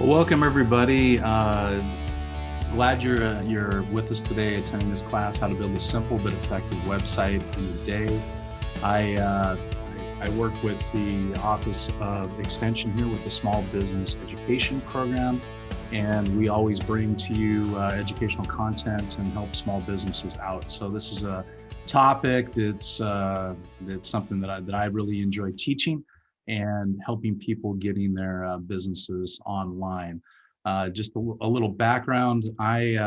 Welcome everybody. Glad you're with us today, attending this class, how to build a simple but effective website in a day. I work with the Office of Extension here with the Small Business Education Program, and we always bring to you educational content and help small businesses out. So this is a topic that's something that I really enjoy teaching and helping people getting their businesses online. Just a little background. I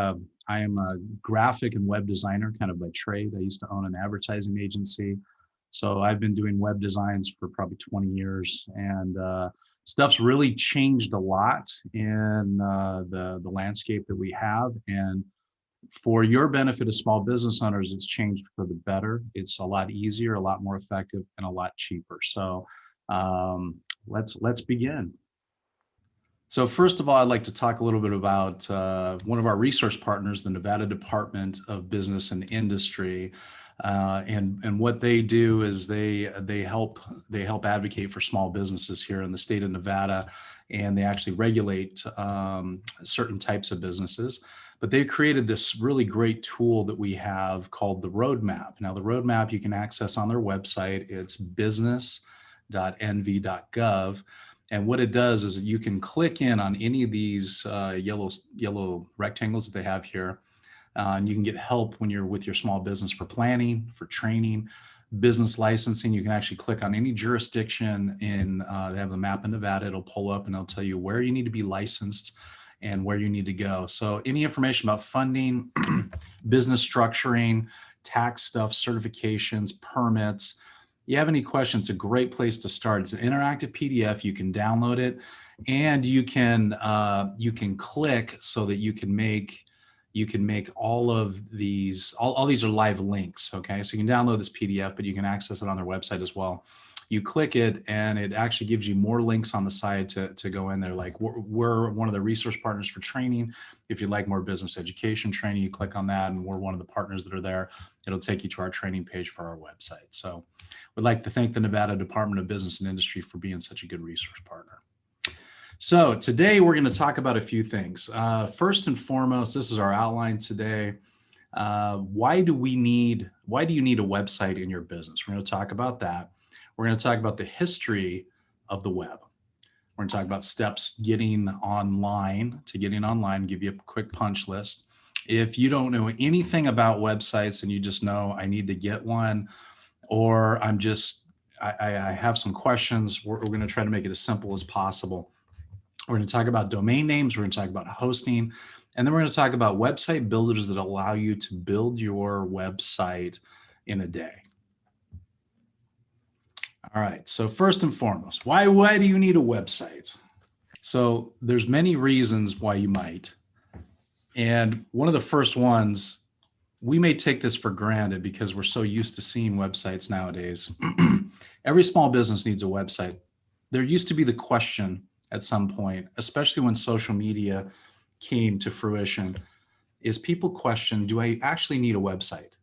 am a graphic and web designer kind of by trade. I used to own an advertising agency. So I've been doing web designs for probably 20 years, and stuff's really changed a lot in the landscape that we have. And for your benefit as small business owners, it's changed for the better. It's a lot easier, a lot more effective, and a lot cheaper. So let's begin. So first of all, I'd like to talk a little bit about one of our resource partners, the Nevada Department of Business and Industry, and what they do is they help advocate for small businesses here in the state of Nevada, and they actually regulate certain types of businesses. But they've created this really great tool that we have called the Roadmap. Now, the Roadmap you can access on their website. It's business.nv.gov. And what it does is you can click in on any of these yellow rectangles that they have here. And you can get help when you're with your small business for planning, for training, business licensing. You can actually click on any jurisdiction in, they have the map in Nevada. It'll pull up and it'll tell you where you need to be licensed and where you need to go. So any information about funding, business structuring, tax stuff, certifications, permits, you have any questions, a great place to start. It's an interactive PDF. You can download it, and you can click so that you can make all of these. All these are live links. Okay, so you can download this PDF, but you can access it on their website as well. You click it, and it actually gives you more links on the side to go in there. Like we're one of the resource partners for training. If you'd like more business education training, you click on that, and we're one of the partners that are there. It'll take you to our training page for our website. So we'd like to thank the Nevada Department of Business and Industry for being such a good resource partner. So today we're going to talk about a few things. First and foremost, this is our outline today. Why do you need a website in your business? We're going to talk about that. We're going to talk about the history of the web. We're going to talk about steps getting online, give you a quick punch list. If you don't know anything about websites and you just know I need to get one, or I have some questions, we're going to try to make it as simple as possible. We're going to talk about domain names. We're going to talk about hosting. And then we're going to talk about website builders that allow you to build your website in a day. All right, so first and foremost, why do you need a website? So there's many reasons why you might. And one of the first ones, we may take this for granted because we're so used to seeing websites nowadays. Every small business needs a website. There used to be the question at some point, especially when social media came to fruition, is people question, do I actually need a website?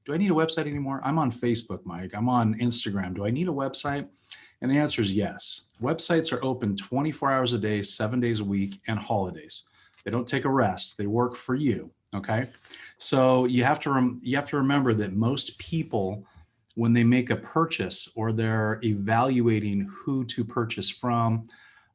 Do I need a website anymore? I'm on Facebook, Mike. I'm on Instagram. Do I need a website? And the answer is yes. Websites are open 24 hours a day, 7 days a week, and holidays. They don't take a rest. They work for you, okay? So you have to remember that most people, when they make a purchase or they're evaluating who to purchase from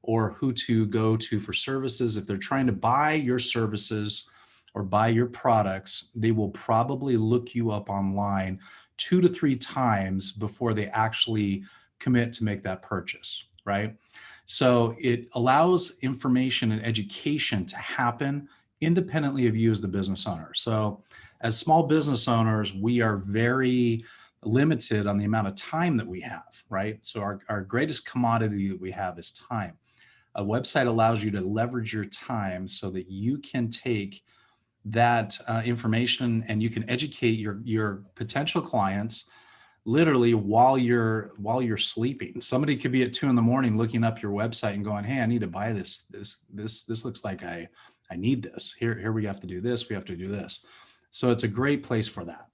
or who to go to for services, if they're trying to buy your services or buy your products, they will probably look you up online 2 to 3 times before they actually commit to make that purchase, right? So it allows information and education to happen independently of you as the business owner. So as small business owners, we are very limited on the amount of time that we have, right? So our greatest commodity that we have is time. A website allows you to leverage your time so that you can take that information and you can educate your potential clients literally while you're sleeping. Somebody could be at 2 a.m. looking up your website and going, hey, I need to buy this. This looks like I need this. Here we have to do this. We have to do this. So it's a great place for that.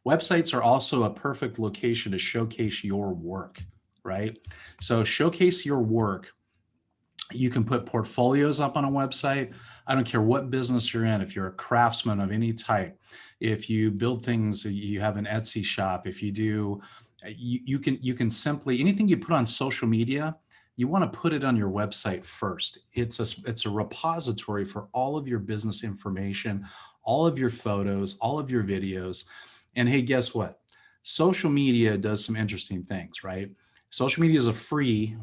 Websites are also a perfect location to showcase your work, right? So showcase your work You can put portfolios up on a website. I don't care what business you're in. If you're a craftsman of any type, if you build things, you have an Etsy shop. If you do, you can simply, anything you put on social media, you want to put it on your website first. It's a repository for all of your business information, all of your photos, all of your videos. And hey, guess what? Social media does some interesting things, right? Social media is a free,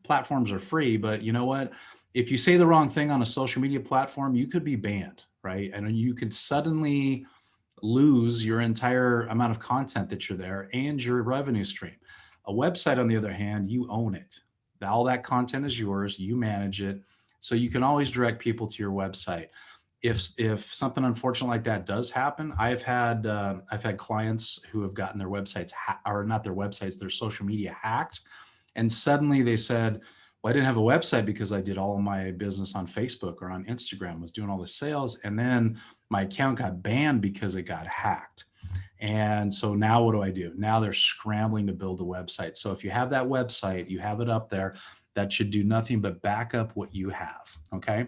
platforms are free, but you know what? If you say the wrong thing on a social media platform, you could be banned, right? And you could suddenly lose your entire amount of content that you're there and your revenue stream. A website, on the other hand, you own it. All that content is yours, you manage it. So you can always direct people to your website. If something unfortunate like that does happen, I've had clients who have gotten their websites or not their websites, their social media hacked, and suddenly they said, well, I didn't have a website because I did all of my business on Facebook or on Instagram, was doing all the sales. And then my account got banned because it got hacked. And so now what do I do? Now they're scrambling to build a website. So if you have that website, you have it up there, that should do nothing but back up what you have. Okay.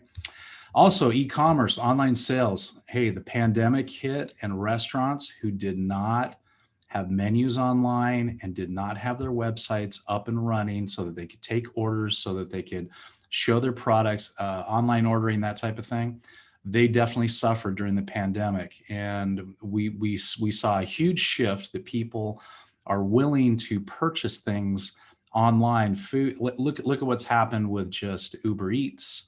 Also, e-commerce, online sales. Hey, the pandemic hit, and restaurants who did not have menus online and did not have their websites up and running so that they could take orders, so that they could show their products, online ordering, that type of thing, they definitely suffered during the pandemic. And we saw a huge shift that people are willing to purchase things online. Food. Look at what's happened with just Uber Eats,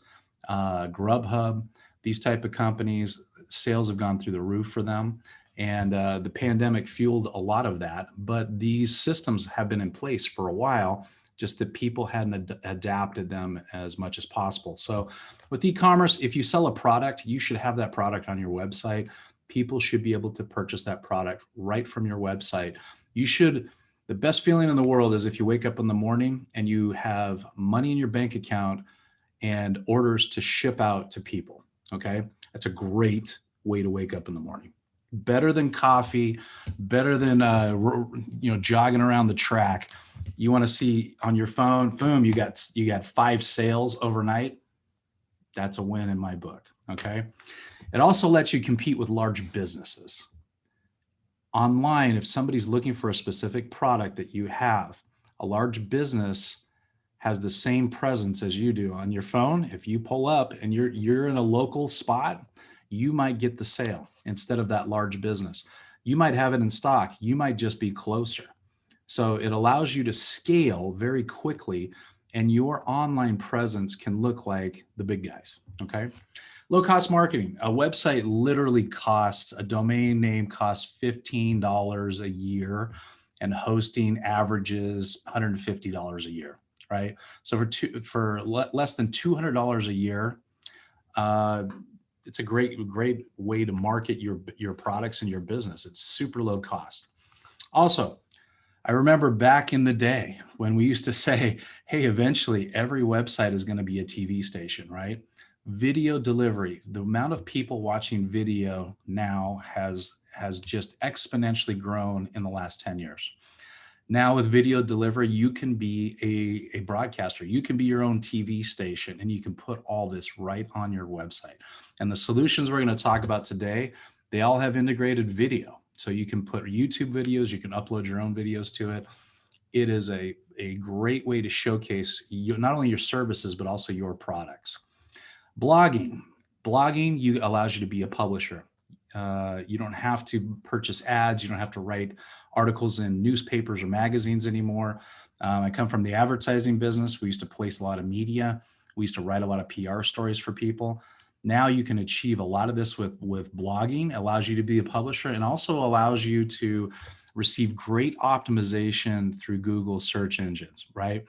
Grubhub, these type of companies. Sales have gone through the roof for them. And the pandemic fueled a lot of that. But these systems have been in place for a while, just that people hadn't adapted them as much as possible. So with e-commerce, if you sell a product, you should have that product on your website. People should be able to purchase that product right from your website. The best feeling in the world is if you wake up in the morning and you have money in your bank account and orders to ship out to people. Okay. That's a great way to wake up in the morning. Better than coffee, better than jogging around the track. You want to see on your phone, boom, you got 5 sales overnight. That's a win in my book. Okay. It also lets you compete with large businesses. Online, if somebody's looking for a specific product that you have, a large business has the same presence as you do on your phone. If you pull up and you're in a local spot, you might get the sale instead of that large business. You might have it in stock. You might just be closer. So it allows you to scale very quickly, and your online presence can look like the big guys. Okay. Low cost marketing. A website literally costs, a domain name costs $15 a year, and hosting averages $150 a year, right? So for less than $200 a year, it's a great way to market your products and your business. It's super low cost. Also, I remember back in the day when we used to say, hey, eventually every website is going to be a TV station, right? Video delivery, the amount of people watching video now has just exponentially grown in the last 10 years. Now with video delivery, you can be a broadcaster. You can be your own TV station, and you can put all this right on your website. And the solutions we're going to talk about today, they all have integrated video. So you can put YouTube videos, you can upload your own videos to it. It is a great way to showcase not only your services, but also your products. Blogging allows you to be a publisher. You don't have to purchase ads. You don't have to write articles in newspapers or magazines anymore. I come from the advertising business. We used to place a lot of media. We used to write a lot of PR stories for people. Now you can achieve a lot of this with blogging. It allows you to be a publisher, and also allows you to receive great optimization through Google search engines, right?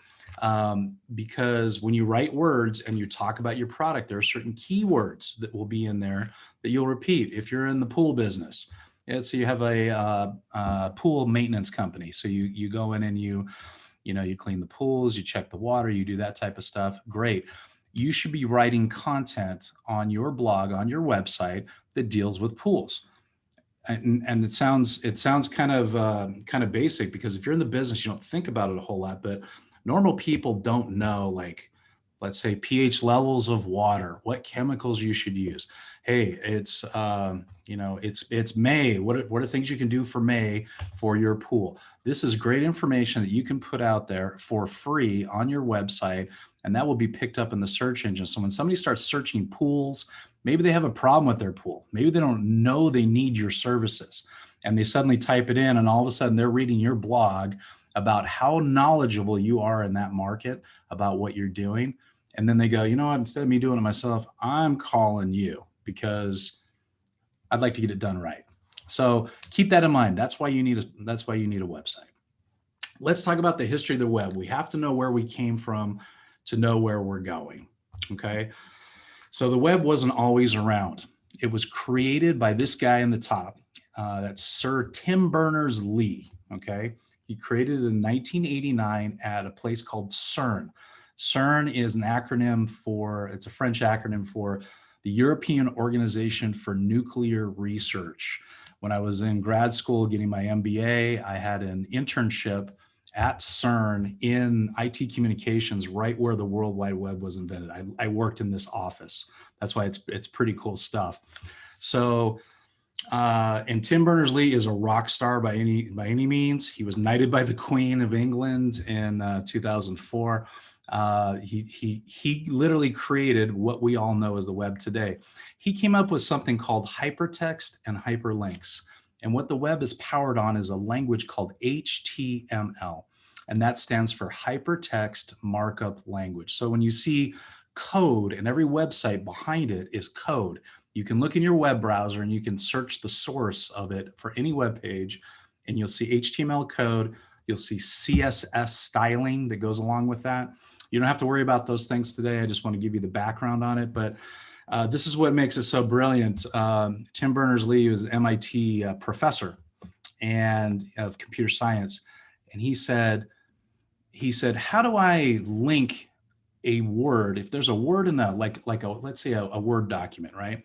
Because when you write words and you talk about your product, there are certain keywords that will be in there that you'll repeat. If you're in the pool business, so you have a pool maintenance company. So you go in and you clean the pools, you check the water, you do that type of stuff. Great. You should be writing content on your blog, on your website, that deals with pools. And it sounds kind of basic, because if you're in the business, you don't think about it a whole lot. But normal people don't know, like let's say pH levels of water, what chemicals you should use. Hey, it's it's May. What are things you can do for May for your pool? This is great information that you can put out there for free on your website, and that will be picked up in the search engine. So when somebody starts searching pools, maybe they have a problem with their pool. Maybe they don't know they need your services, and they suddenly type it in, and all of a sudden they're reading your blog about how knowledgeable you are in that market, about what you're doing. And then they go, you know what, instead of me doing it myself, I'm calling you because I'd like to get it done right. So keep that in mind. That's why you need a website. Let's talk about the history of the web. We have to know where we came from to know where we're going. Okay. So the web wasn't always around. It was created by this guy in the top. That's Sir Tim Berners-Lee. Okay. He created it in 1989 at a place called CERN. CERN is an acronym it's a French acronym for the European Organization for Nuclear Research. When I was in grad school getting my MBA, I had an internship at CERN in IT communications, right where the World Wide Web was invented. I worked in this office. That's why it's pretty cool stuff. So, and Tim Berners-Lee is a rock star by any means. He was knighted by the Queen of England in 2004. He literally created what we all know as the web today. He came up with something called hypertext and hyperlinks. And what the web is powered on is a language called HTML. And that stands for Hypertext Markup Language. So when you see code, and every website behind it is code, you can look in your web browser and you can search the source of it for any web page, and you'll see HTML code. You'll see CSS styling that goes along with that. You don't have to worry about those things today. I just want to give you the background on it. But this is what makes it so brilliant. Tim Berners-Lee was an MIT professor and of computer science. And he said, how do I link a word? If there's a word in let's say a Word document, right?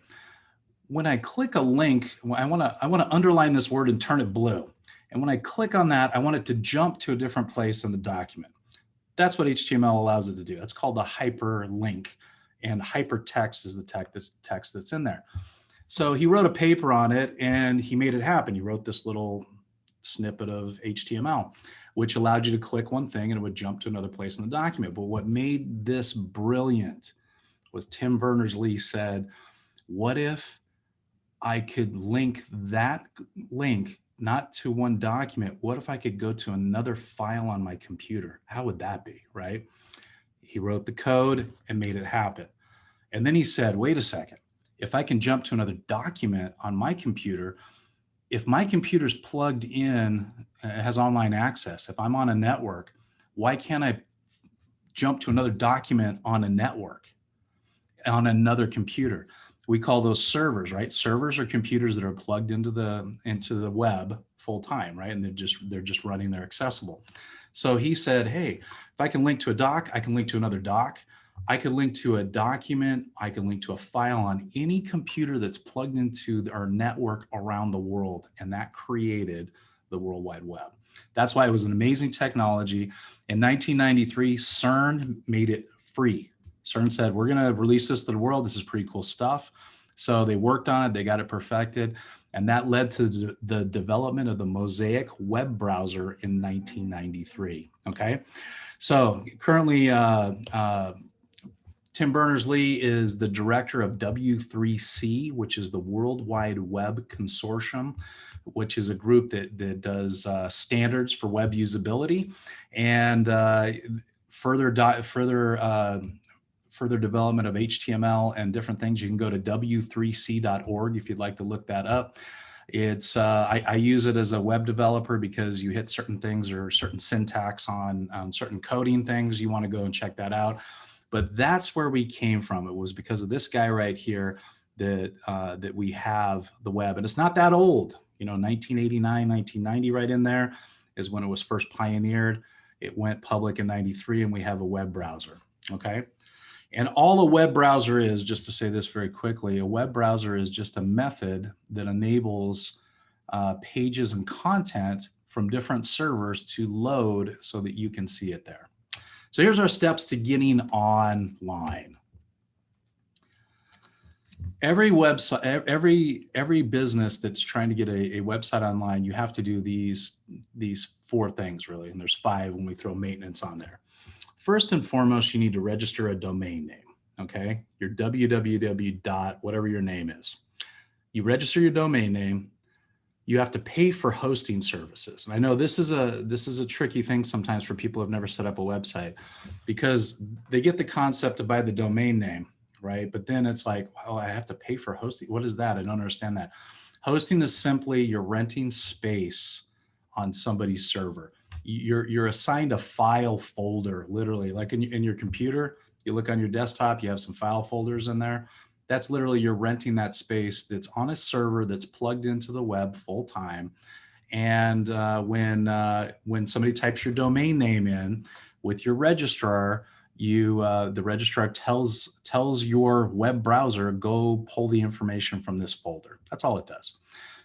When I click a link, I want to underline this word and turn it blue. And when I click on that, I want it to jump to a different place in the document. That's what HTML allows it to do. That's called a hyperlink, and hypertext is the text that's in there. So he wrote a paper on it and he made it happen. He wrote this little snippet of HTML, which allowed you to click one thing and it would jump to another place in the document. But what made this brilliant was Tim Berners-Lee said, what if I could link that link not to one document? What if I could go to another file on my computer? How would that be, right? He wrote the code and made it happen. And then he said, wait a second, if I can jump to another document on my computer, if my computer's plugged in, has online access, if I'm on a network, why can't I jump to another document on a network, on another computer? We call those servers, right? Servers are computers that are plugged into the web full time, right? And they're just running, they're accessible. So he said, hey, if I can link to a doc, I can link to another doc. I can link to a document. I can link to a file on any computer that's plugged into our network around the world. And that created the World Wide Web. That's why it was an amazing technology. In 1993, CERN made it free. CERN said, we're going to release this to the world. This is pretty cool stuff. So they worked on it. They got it perfected. And that led to the development of the Mosaic web browser in 1993. Okay. So currently, Tim Berners-Lee is the director of W3C, which is the World Wide Web Consortium, which is a group that does standards for web usability and further development of HTML and different things. You can go to w3c.org if you'd like to look that up. It's I use it as a web developer because you hit certain things or certain syntax on certain coding things. You want to go and check that out. But that's where we came from. It was because of this guy right here that we have the web. And it's not that old. 1989, 1990 right in there is when it was first pioneered. It went public in 93 and we have a web browser, okay? And all a web browser is, just to say this very quickly, a web browser is just a method that enables pages and content from different servers to load so that you can see it there. So here's our steps to getting online. Every website, every business that's trying to get a website online, you have to do these 4 things really, and there's 5 when we throw maintenance on there. First and foremost, you need to register a domain name. Okay, your www dot whatever your name is. You register your domain name. You have to pay for hosting services, and I know this is a tricky thing sometimes for people who have never set up a website, because they get the concept to buy the domain name, right? But then it's like, oh, I have to pay for hosting. What is that? I don't understand that. Hosting is simply you're renting space on somebody's server. You're assigned a file folder, literally, like in your computer. You look on your desktop, you have some file folders in there. That's literally you're renting that space that's on a server that's plugged into the web full time. And when somebody types your domain name in with your registrar, the registrar tells your web browser, go pull the information from this folder. That's all it does.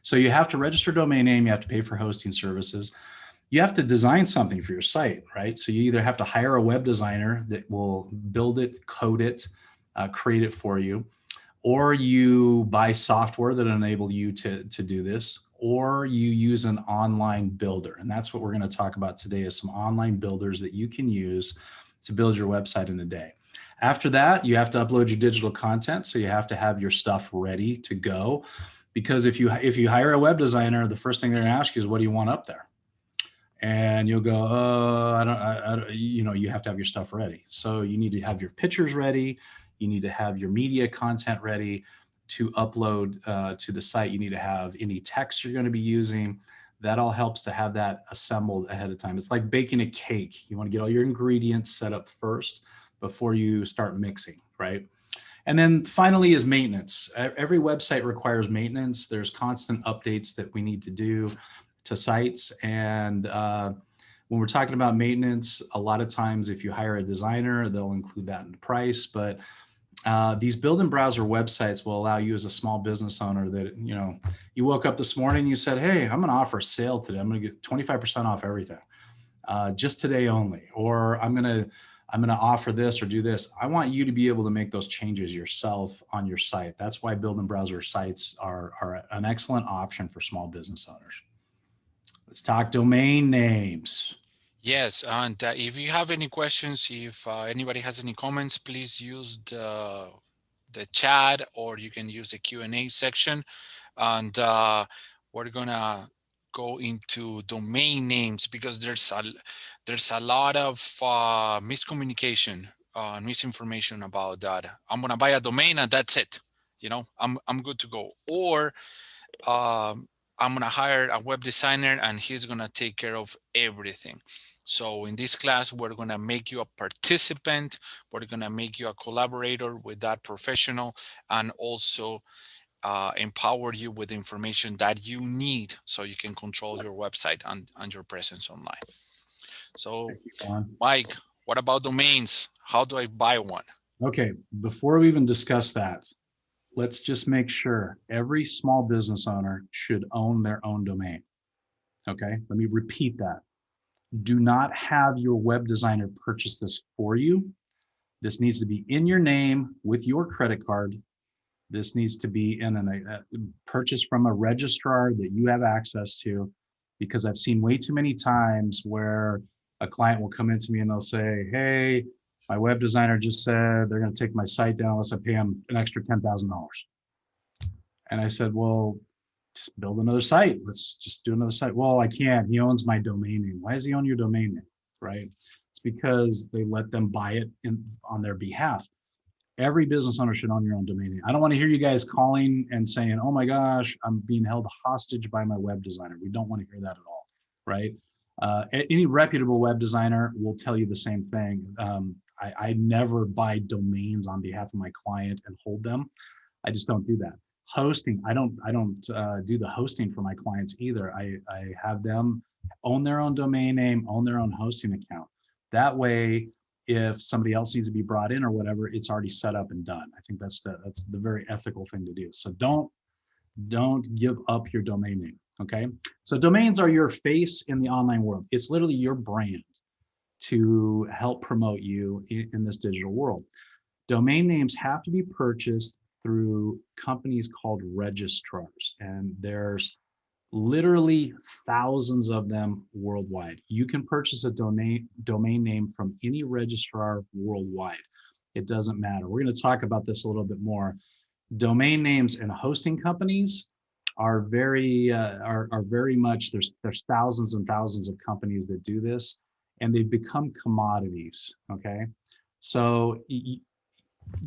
So you have to register a domain name. You have to pay for hosting services. You have to design something for your site, right? So you either have to hire a web designer that will build it, code it, create it for you, or you buy software that enable you to do this, or you use an online builder. And that's what we're going to talk about today, is some online builders that you can use to build your website in a day. After that, you have to upload your digital content. So you have to have your stuff ready to go, because if you hire a web designer, the first thing they're going to ask you is, what do you want up there? And you'll go, I don't, you have to have your stuff ready. So you need to have your pictures ready. You need to have your media content ready to upload to the site. You need to have any text you're going to be using. That all helps to have that assembled ahead of time. It's like baking a cake. You want to get all your ingredients set up first before you start mixing, right? And then finally is maintenance. Every website requires maintenance. There's constant updates that we need to do to sites. And when we're talking about maintenance, a lot of times if you hire a designer, they'll include that in the price. But these build-in browser websites will allow you as a small business owner that, you woke up this morning, you said, hey, I'm going to offer a sale today. I'm going to get 25% off everything, just today only. Or I'm going to offer this or do this. I want you to be able to make those changes yourself on your site. That's why build-in browser sites are an excellent option for small business owners. Let's talk domain names. Yes, and if you have any questions, if anybody has any comments, please use the chat, or you can use the Q&A section. And we're gonna go into domain names, because there's a lot of miscommunication, misinformation about that. I'm gonna buy a domain and that's it. I'm good to go. Or I'm gonna hire a web designer and he's gonna take care of everything. So in this class, we're gonna make you a participant. We're gonna make you a collaborator with that professional, and also empower you with information that you need so you can control your website and your presence online. So, Mike, what about domains? How do I buy one? Okay, before we even discuss that, let's just make sure every small business owner should own their own domain. Okay, let me repeat that. Do not have your web designer purchase this for you. This needs to be in your name with your credit card. This needs to be in a purchase from a registrar that you have access to, because I've seen way too many times where a client will come into me and they'll say, hey, my web designer just said they're going to take my site down unless I pay them an extra $10,000. And I said, well, just build another site. Let's just do another site. Well, I can't. He owns my domain name. Why does he own your domain name? Right? It's because they let them buy it on their behalf. Every business owner should own your own domain name. I don't want to hear you guys calling and saying, oh my gosh, I'm being held hostage by my web designer. We don't want to hear that at all, right? Any reputable web designer will tell you the same thing. I never buy domains on behalf of my client and hold them. I just don't do that. Hosting, I don't do the hosting for my clients either. I have them own their own domain name, own their own hosting account. That way, if somebody else needs to be brought in or whatever, it's already set up and done. I think that's the very ethical thing to do. So don't give up your domain name. Okay. So domains are your face in the online world. It's literally your brand. to help promote you in this digital world. Domain names have to be purchased through companies called registrars, and there's literally thousands of them worldwide. You can purchase a domain name from any registrar worldwide. It doesn't matter. We're going to talk about this a little bit more. Domain names and hosting companies are very much, there's thousands and thousands of companies that do this, and they've become commodities. Okay, so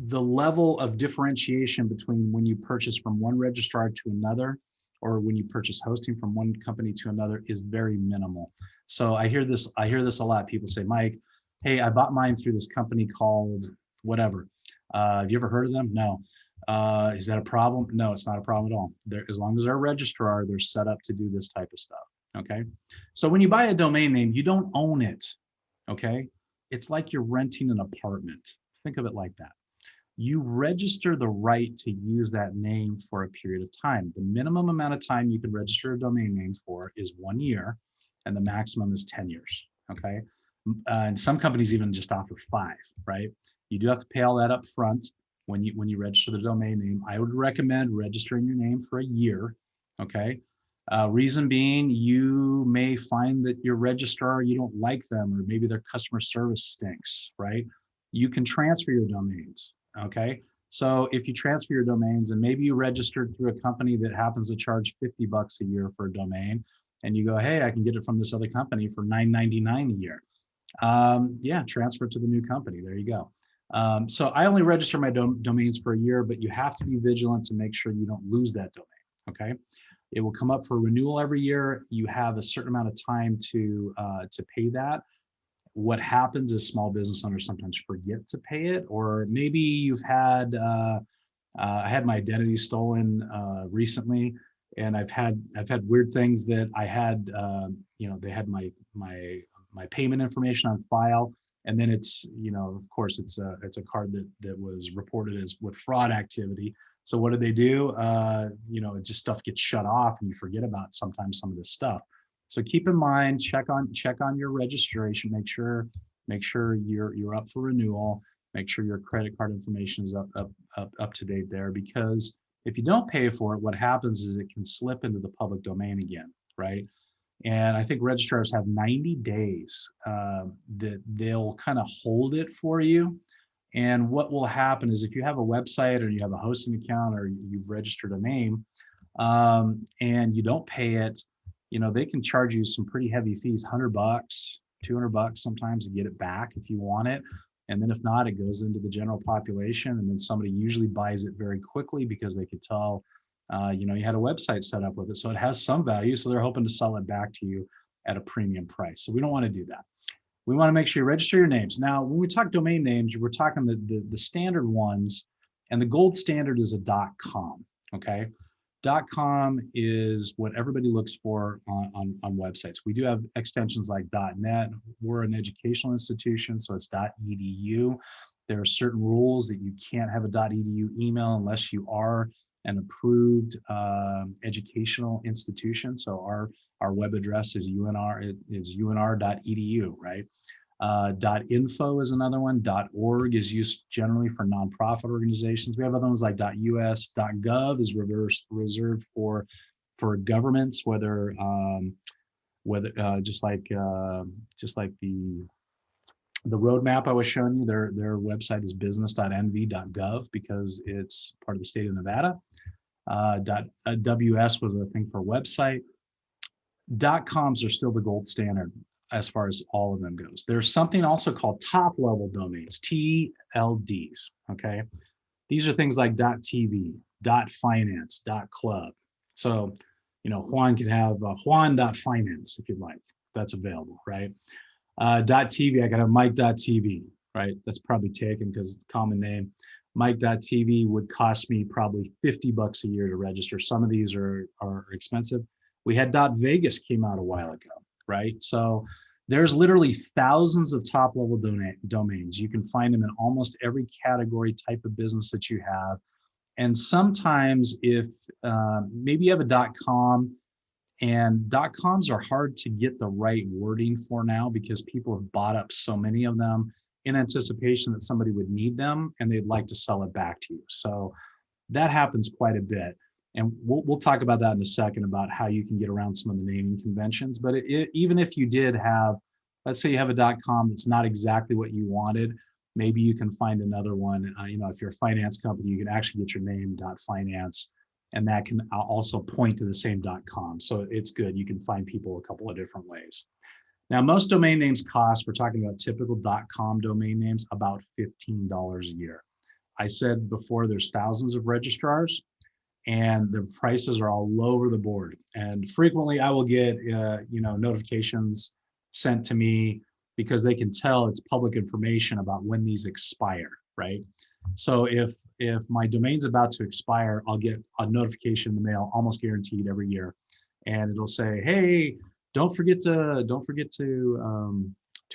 the level of differentiation between when you purchase from one registrar to another, or when you purchase hosting from one company to another, is very minimal. So I hear this a lot. People say, Mike, hey, I bought mine through this company called whatever. Have you ever heard of them? No. Is that a problem? No, it's not a problem at all. As long as they're a registrar, they're set up to do this type of stuff. Okay. So when you buy a domain name, you don't own it. Okay. It's like you're renting an apartment. Think of it like that. You register the right to use that name for a period of time. The minimum amount of time you can register a domain name for is 1 year, and the maximum is 10 years, okay? And some companies even just offer 5, right? You do have to pay all that up front when you register the domain name. I would recommend registering your name for a year, okay? Reason being, you may find that your registrar, you don't like them, or maybe their customer service stinks, right? You can transfer your domains. Okay, so if you transfer your domains and maybe you registered through a company that happens to charge $50 a year for a domain, and you go, hey, I can get it from this other company for $9.99 a year. Yeah, transfer it to the new company. There you go. So I only register my domains for a year, but you have to be vigilant to make sure you don't lose that domain. Okay, it will come up for renewal every year. You have a certain amount of time to pay that. What happens is small business owners sometimes forget to pay it, or maybe you've had, I had my identity stolen recently, and I've had weird things that I had, they had my payment information on file, and then it's, of course it's a card that was reported as with fraud activity. So what do? It just stuff gets shut off, and you forget about sometimes some of this stuff. So keep in mind, check on your registration. Make sure you're up for renewal. Make sure your credit card information is up to date there, because if you don't pay for it, what happens is it can slip into the public domain again, right? And I think registrars have 90 days that they'll kind of hold it for you. And what will happen is if you have a website or you have a hosting account or you've registered a name and you don't pay it, they can charge you some pretty heavy fees, $100, $200 sometimes to get it back if you want it. And then if not, it goes into the general population, and then somebody usually buys it very quickly because they could tell, you had a website set up with it. So it has some value. So they're hoping to sell it back to you at a premium price. So we don't want to do that. We want to make sure you register your names. Now, when we talk domain names, we're talking the standard ones, and the gold standard is a .com, okay? .com is what everybody looks for on websites. We do have extensions like .net. We're an educational institution, so it's .edu. There are certain rules that you can't have a .edu email unless you are an approved educational institution. So our web address is unr.edu, right? .info is another one. .org is used generally for nonprofit organizations. We have other ones like .us. .gov is reserved for governments, whether just like the roadmap I was showing you. Their website is business.nv.gov because it's part of the state of Nevada. .ws was a thing for website. .coms are still the gold standard as far as all of them goes. There's something also called top level domains, TLDs, okay? These are things like .tv, .finance, .club. So, Juan can have Juan.finance if you'd like. That's available, right? .tv, I got a Mike.tv, right? That's probably taken because it's a common name. Mike.tv would cost me probably $50 a year to register. Some of these are expensive. We had .vegas came out a while ago, right? So there's literally thousands of top level domains. You can find them in almost every category type of business that you have. And sometimes if maybe you have a .com And .coms are hard to get the right wording for now because people have bought up so many of them in anticipation that somebody would need them and they'd like to sell it back to you. So that happens quite a bit. And we'll talk about that in a second about how you can get around some of the naming conventions. But even if you did have, let's say you have a .com that's not exactly what you wanted, maybe you can find another one. If you're a finance company, you can actually get your name .finance, and that can also point to the same .com. So it's good. You can find people a couple of different ways. Now, most domain names cost, we're talking about typical .com domain names, about $15 a year. I said before, there's thousands of registrars and the prices are all over the board. And frequently I will get, notifications sent to me because they can tell it's public information about when these expire, right? So if my domain's about to expire, I'll get a notification in the mail, almost guaranteed every year, and it'll say, "Hey, don't forget to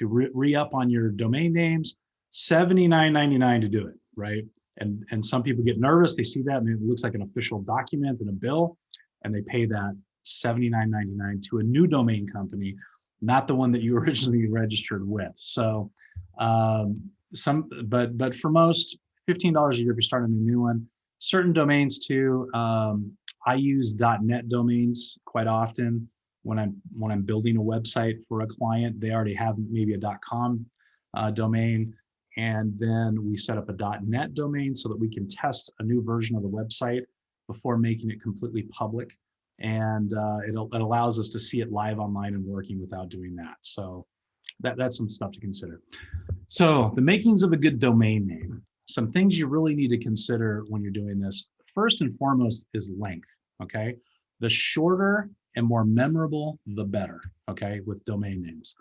re-up on your domain names, $79.99 to do it," right? And some people get nervous. They see that and it looks like an official document and a bill, and they pay that $79.99 to a new domain company, not the one that you originally registered with. So, but for most, $15 a year if you're starting a new one. Certain domains too. I use .net domains quite often when I'm building a website for a client. They already have maybe a .com domain, and then we set up a .net domain so that we can test a new version of the website before making it completely public. And it allows us to see it live online and working without doing that. So that's some stuff to consider. So the makings of a good domain name. Some things you really need to consider when you're doing this. First and foremost is length, okay? The shorter and more memorable, the better, okay, with domain names.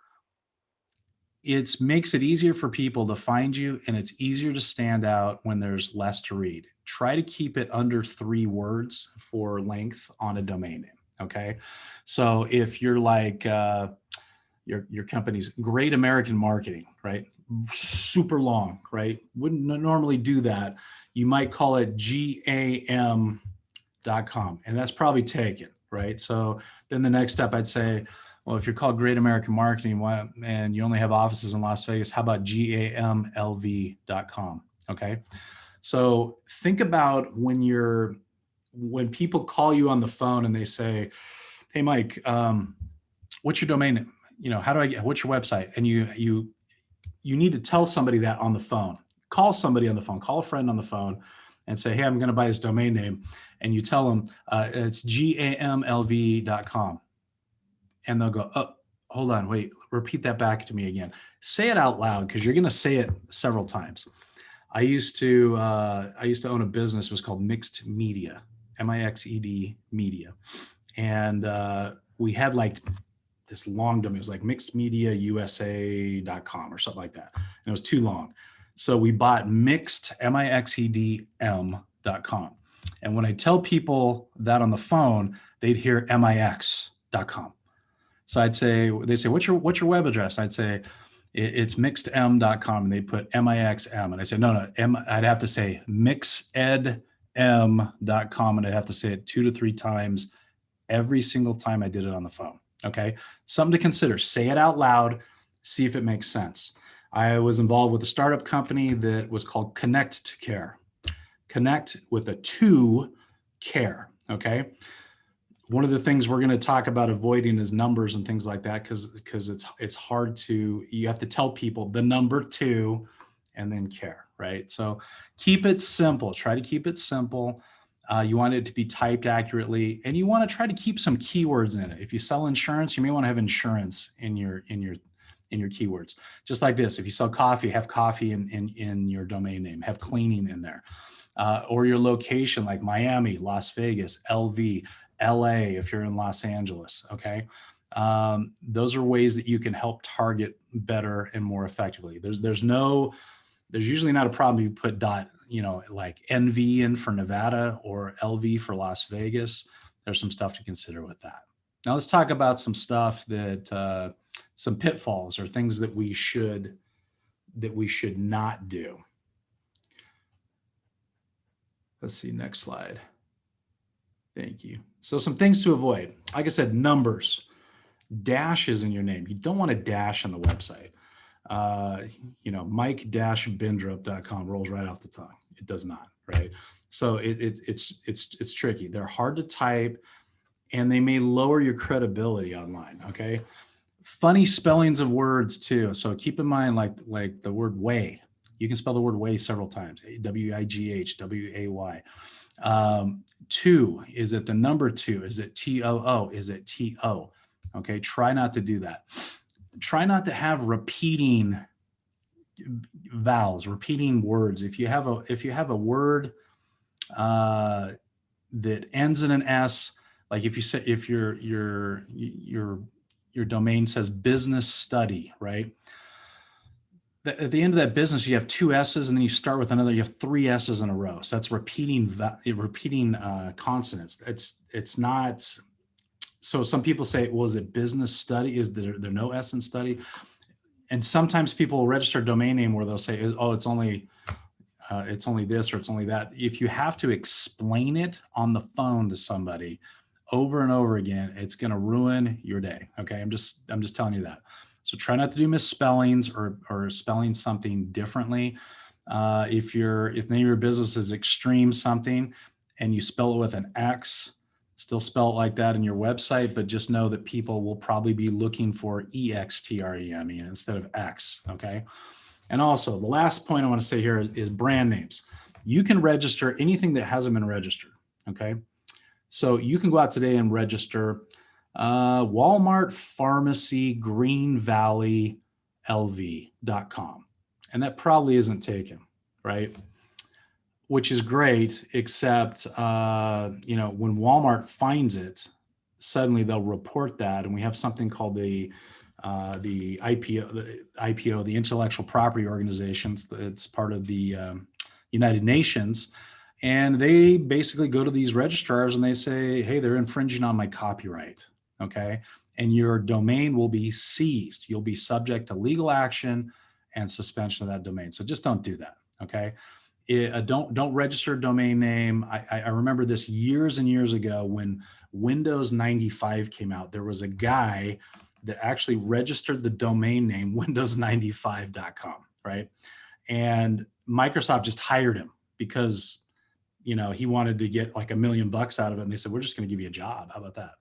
It makes it easier for people to find you, and it's easier to stand out when there's less to read. Try to keep it under 3 words for length on a domain name, okay? So if you're like, your company's Great American Marketing, right? Super long, right? Wouldn't normally do that. You might call it GAM.com, and that's probably taken, right? So then the next step I'd say, well, if you're called Great American Marketing and you only have offices in Las Vegas, how about GAMLV.com? Okay. So think about when people call you on the phone and they say, "Hey, Mike, what's your domain name? What's your website?" And you need to tell somebody that on the phone. Call somebody on the phone, call a friend on the phone and say, "Hey, I'm going to buy this domain name." And you tell them it's GAMLV.com. And they'll go, "Oh, hold on, wait, repeat that back to me again." Say it out loud because you're going to say it several times. I used to own a business. It was called Mixed Media, MIXED Media. And we had like this long domain. It was like mixedmediausa.com or something like that. And it was too long. So we bought mixedm.com. And when I tell people that on the phone, they'd hear mix.com. So they'd say, what's your web address? And I'd say, it's mixedm.com. And they put mixm. And I said, no, I'd have to say mixedm.com. And I'd have to say it 2 to 3 times every single time I did it on the phone. Okay. Something to consider. Say it out loud. See if it makes sense. I was involved with a startup company that was called Connect to Care. Connect with a 2 care. Okay. One of the things we're going to talk about avoiding is numbers and things like that because it's hard to, you have to tell people the number 2 and then care, right? So keep it simple. Try to keep it simple. You want it to be typed accurately, and you want to try to keep some keywords in it. If you sell insurance, you may want to have insurance in your keywords. Just like this, if you sell coffee, have coffee in your domain name. Have cleaning in there, or your location like Miami, Las Vegas, LV, LA. If you're in Los Angeles, okay. Those are ways that you can help target better and more effectively. There's usually not a problem. You put like NV in for Nevada or LV for Las Vegas. There's some stuff to consider with that. Now let's talk about some stuff that, some pitfalls or things that we should not do. Let's see, next slide. Thank you. So some things to avoid. Like I said, numbers, dashes in your name. You don't want a dash on the website. Mike-bindrup.com rolls right off the tongue. It does not, right? So it's tricky. They're hard to type, and they may lower your credibility online. Okay. Funny spellings of words too. So keep in mind, like the word way. You can spell the word way several times. Wigh, way. Two, is it the number two? Is it TOO? Is it TO? Okay. Try not to do that. Try not to have repeating vowels, repeating words. If you have a word that ends in an S, like if your domain says business study, right? At the end of that business, you have two S's, and then you start with another. You have three S's in a row. So that's repeating consonants. It's not. So some people say, well, is it business study? Is there no S in study? And sometimes people will register a domain name where they'll say, oh, it's only this or it's only that. If you have to explain it on the phone to somebody over and over again, it's going to ruin your day. Okay. I'm just telling you that. So try not to do misspellings or spelling something differently. If the name of your business is extreme something and you spell it with an X, still spell it like that in your website, but just know that people will probably be looking for EXTREME instead of X. Okay. And also, the last point I want to say here is brand names. You can register anything that hasn't been registered. Okay. So you can go out today and register Walmart Pharmacy Green Valley LV.com. And that probably isn't taken, right? Which is great, except, when Walmart finds it, suddenly they'll report that. And we have something called the IPO, the Intellectual Property Organizations. It's part of the United Nations. And they basically go to these registrars and they say, hey, they're infringing on my copyright. Okay. And your domain will be seized. You'll be subject to legal action and suspension of that domain. So just don't do that. Okay. Don't register a domain name. I remember this years and years ago when Windows 95 came out. There was a guy that actually registered the domain name windows95.com, right? And Microsoft just hired him because he wanted to get like $1 million out of it. And they said, we're just going to give you a job. How about that?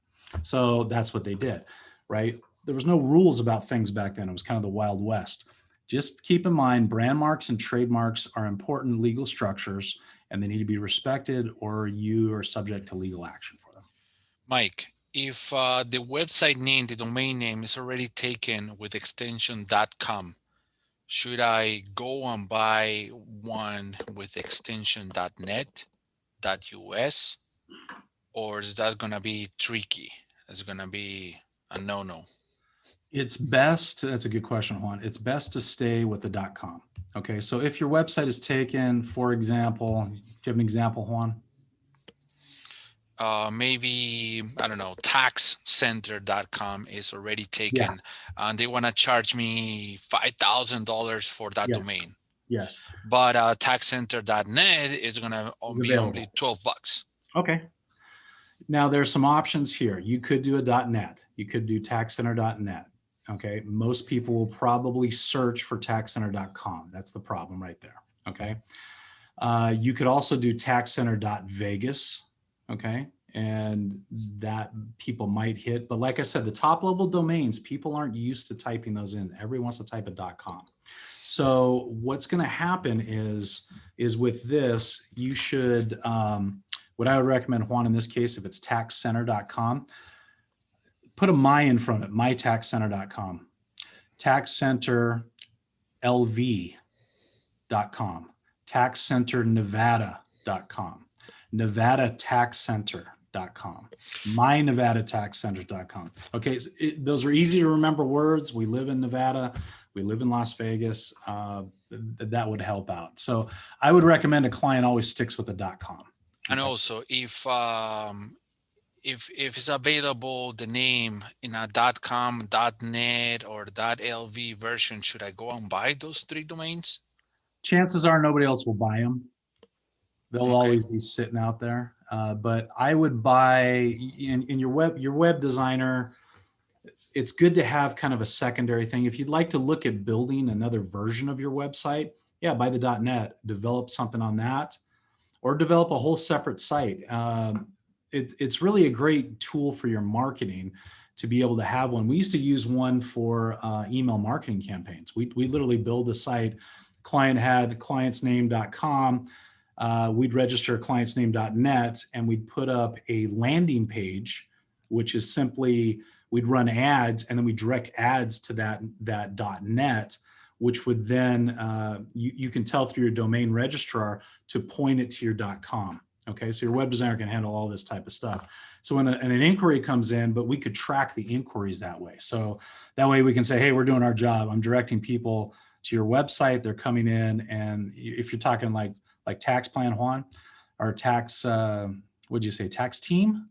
So that's what they did, right? There was no rules about things back then. It was kind of the Wild West. Just keep in mind, brand marks and trademarks are important legal structures, and they need to be respected, or you are subject to legal action for them. Mike, if the website name, the domain name is already taken with extension.com, should I go and buy one with extension.net, .us, or is that going to be tricky? It's going to be a no-no. It's best, that's a good question, Juan. It's best to stay with the .com. Okay, so if your website is taken, for example, do you have an example, Juan? Maybe, I don't know, taxcenter.com is already taken, and they want to charge me $5,000 for that domain. Yes. But taxcenter.net is going to be only $12. Okay. Now there's some options here. You could do a .net. You could do taxcenter.net. Okay. Most people will probably search for taxcenter.com. That's the problem right there. Okay. You could also do taxcenter.vegas. Okay. And that people might hit. But like I said, the top level domains, people aren't used to typing those in. Everyone wants to type a .com. So what's going to happen is with this, you should, what I would recommend, Juan, in this case, if it's taxcenter.com, put a my in front of it, mytaxcenter.com, taxcenterlv.com, taxcenternevada.com, nevadataxcenter.com, mynevadataxcenter.com. Okay, so those are easy to remember words. We live in Nevada. We live in Las Vegas. That would help out. So I would recommend a client always sticks with the .com. And also, if it's available, the name in a .com, .net, or .lv version, should I go and buy those 3 domains? Chances are nobody else will buy them. They'll always be sitting out there. but I would buy in your web designer. It's good to have kind of a secondary thing. If you'd like to look at building another version of your website, yeah, buy the .NET, develop something on that, or develop a whole separate site. It's really a great tool for your marketing to be able to have one. We used to use one for email marketing campaigns. We literally build a site. Client had clientsname.com. We'd register clientsname.net, and we'd put up a landing page, which is simply, we'd run ads, and then we direct ads to that .net, which would then, you can tell through your domain registrar to point it to your .com. Okay, so your web designer can handle all this type of stuff. So when an inquiry comes in, but we could track the inquiries that way. So that way we can say, hey, we're doing our job. I'm directing people to your website. They're coming in, and if you're talking like tax plan, Juan, or tax, what'd you say, tax team?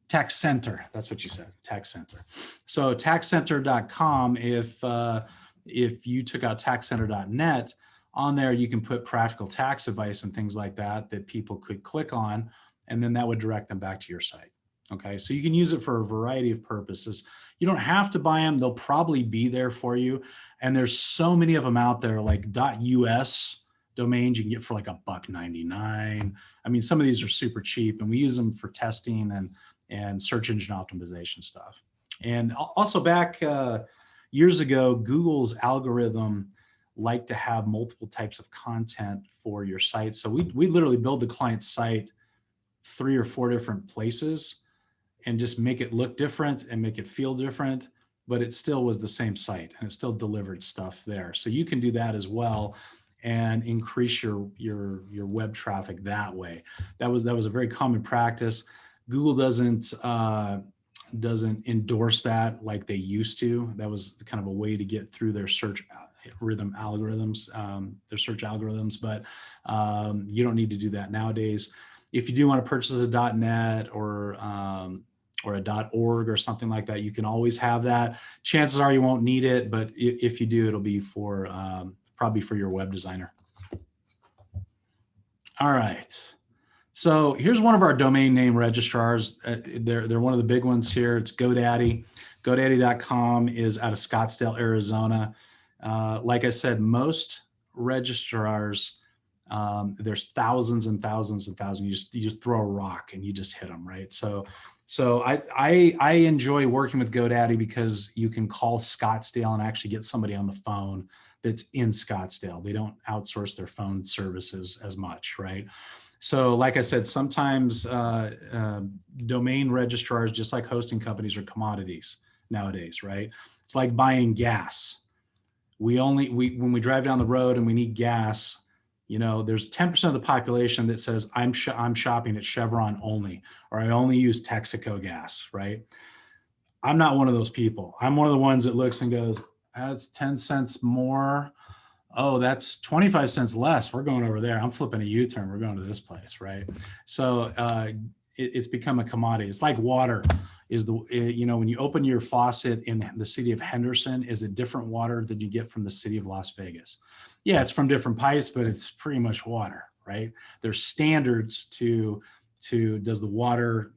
Tax center, that's what you said, tax center. So taxcenter.com, if you took out taxcenter.net, on there you can put practical tax advice and things like that people could click on, and then that would direct them back to your site. Okay, so you can use it for a variety of purposes. You don't have to buy them, they'll probably be there for you. And there's so many of them out there, like .us domains you can get for like $1.99. I mean, some of these are super cheap, and we use them for testing and search engine optimization stuff. And also back years ago, Google's algorithm liked to have multiple types of content for your site. So we literally build the client site 3 or 4 different places and just make it look different and make it feel different, but it still was the same site and it still delivered stuff there. So you can do that as well and increase your web traffic that way. That was a very common practice. Google doesn't endorse that like they used to. That was kind of a way to get through their search algorithms, but you don't need to do that nowadays. If you do want to purchase a .NET or a .org or something like that, you can always have that. Chances are you won't need it, but if you do, it'll be for probably for your web designer. All right. So here's one of our domain name registrars. They're one of the big ones here. It's GoDaddy. GoDaddy.com is out of Scottsdale, Arizona. Like I said, most registrars, there's thousands and thousands and thousands. You just throw a rock and you just hit them, right? So I enjoy working with GoDaddy because you can call Scottsdale and actually get somebody on the phone that's in Scottsdale. They don't outsource their phone services as much, right? So like I said, sometimes domain registrars, just like hosting companies, are commodities nowadays, right? It's like buying gas. When we drive down the road and we need gas, you know, there's 10% of the population that says I'm shopping at Chevron only, or I only use Texaco gas, right? I'm not one of those people. I'm one of the ones that looks and goes, that's 10 cents more. Oh, that's 25 cents less. We're going over there. I'm flipping a U-turn. We're going to this place, right? So it's become a commodity. It's like water. When you open your faucet in the city of Henderson, is it different water than you get from the city of Las Vegas? Yeah, it's from different pipes, but it's pretty much water, right? There's standards to does the water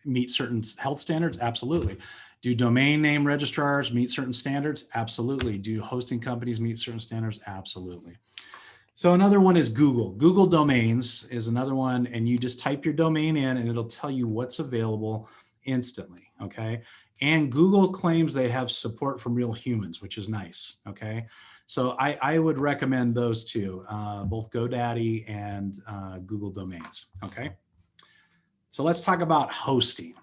meet certain health standards? Absolutely. Do domain name registrars meet certain standards? Absolutely. Do hosting companies meet certain standards? Absolutely. So another one is Google. Google Domains is another one, and you just type your domain in and it'll tell you what's available instantly, okay? And Google claims they have support from real humans, which is nice, okay? So I would recommend those two, both GoDaddy and Google Domains, okay? So let's talk about hosting.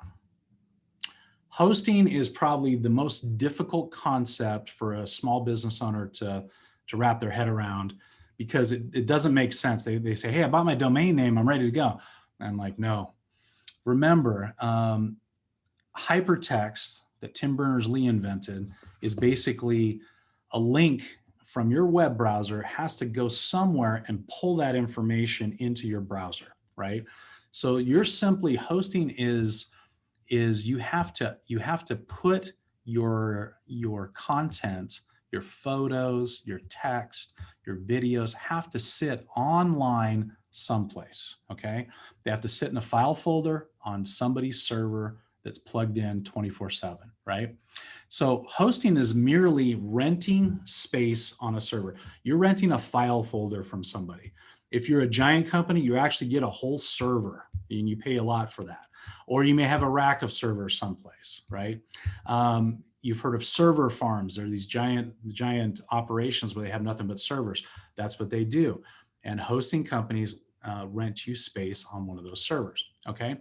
Hosting is probably the most difficult concept for a small business owner to wrap their head around, because it doesn't make sense. They say, hey, I bought my domain name, I'm ready to go. And I'm like, no. Remember, hypertext that Tim Berners-Lee invented is basically a link from your web browser has to go somewhere and pull that information into your browser, right? So you're simply hosting is you have to put your content, your photos, your text, your videos have to sit online someplace, okay? They have to sit in a file folder on somebody's server that's plugged in 24/7, right? So hosting is merely renting space on a server. You're renting a file folder from somebody. If you're a giant company, you actually get a whole server and you pay a lot for that. Or you may have a rack of servers someplace, right? You've heard of server farms. They're these giant operations where they have nothing but servers. That's what they do. And hosting companies rent you space on one of those servers, okay?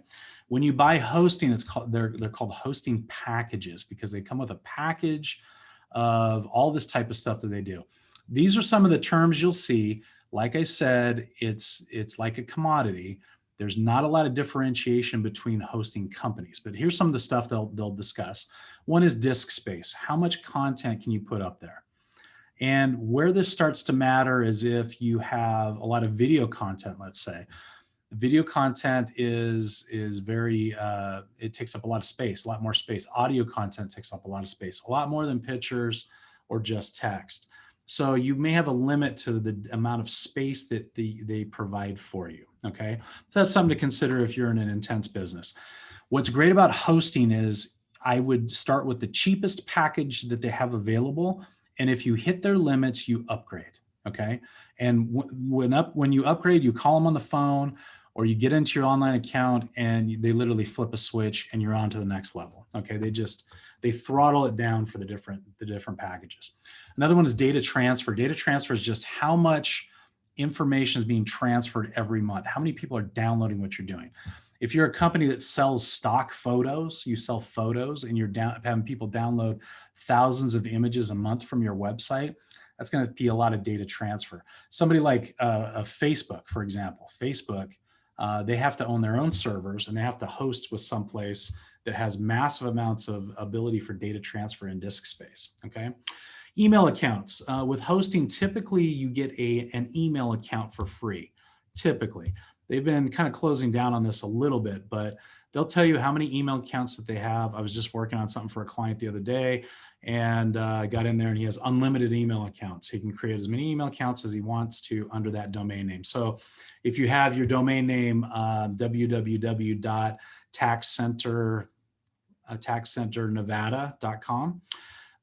When you buy hosting, they're called hosting packages because they come with a package of all this type of stuff that they do. These are some of the terms you'll see. Like I said, it's like a commodity. There's not a lot of differentiation between hosting companies, but here's some of the stuff they'll discuss. One is disk space. How much content can you put up there? And where this starts to matter is if you have a lot of video content, let's say. Video content is very, it takes up a lot of space, a lot more space. Audio content takes up a lot of space, a lot more than pictures or just text. So you may have a limit to the amount of space that they provide for you, okay? So that's something to consider if you're in an intense business. What's great about hosting is I would start with the cheapest package that they have available. And if you hit their limits, you upgrade, okay? And when you upgrade, you call them on the phone or you get into your online account and they literally flip a switch and you're on to the next level, okay? They throttle it down for the different packages. Another one is data transfer. Data transfer is just how much information is being transferred every month. How many people are downloading what you're doing? If you're a company that sells stock photos, you sell photos and you're having people download thousands of images a month from your website, that's going to be a lot of data transfer. Somebody like a Facebook, for example, Facebook, they have to own their own servers and they have to host with someplace that has massive amounts of ability for data transfer and disk space, okay? Email accounts. With hosting, typically you get an email account for free, typically. They've been kind of closing down on this a little bit, but they'll tell you how many email accounts that they have. I was just working on something for a client the other day and I got in there and he has unlimited email accounts. He can create as many email accounts as he wants to under that domain name. So if you have your domain name, taxcenternevada.com,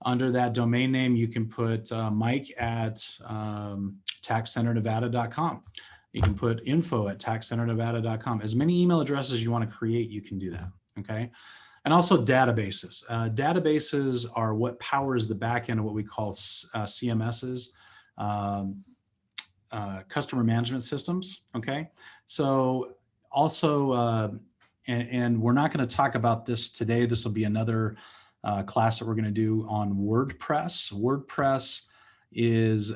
under that domain name, you can put Mike at taxcenternevada.com. You can put info at taxcenternevada.com. As many email addresses you want to create, you can do that, okay? And also databases. Databases are what powers the back end of what we call CMSs, customer management systems, okay? So also, and we're not going to talk about this today. This will be another class that we're going to do on WordPress. WordPress is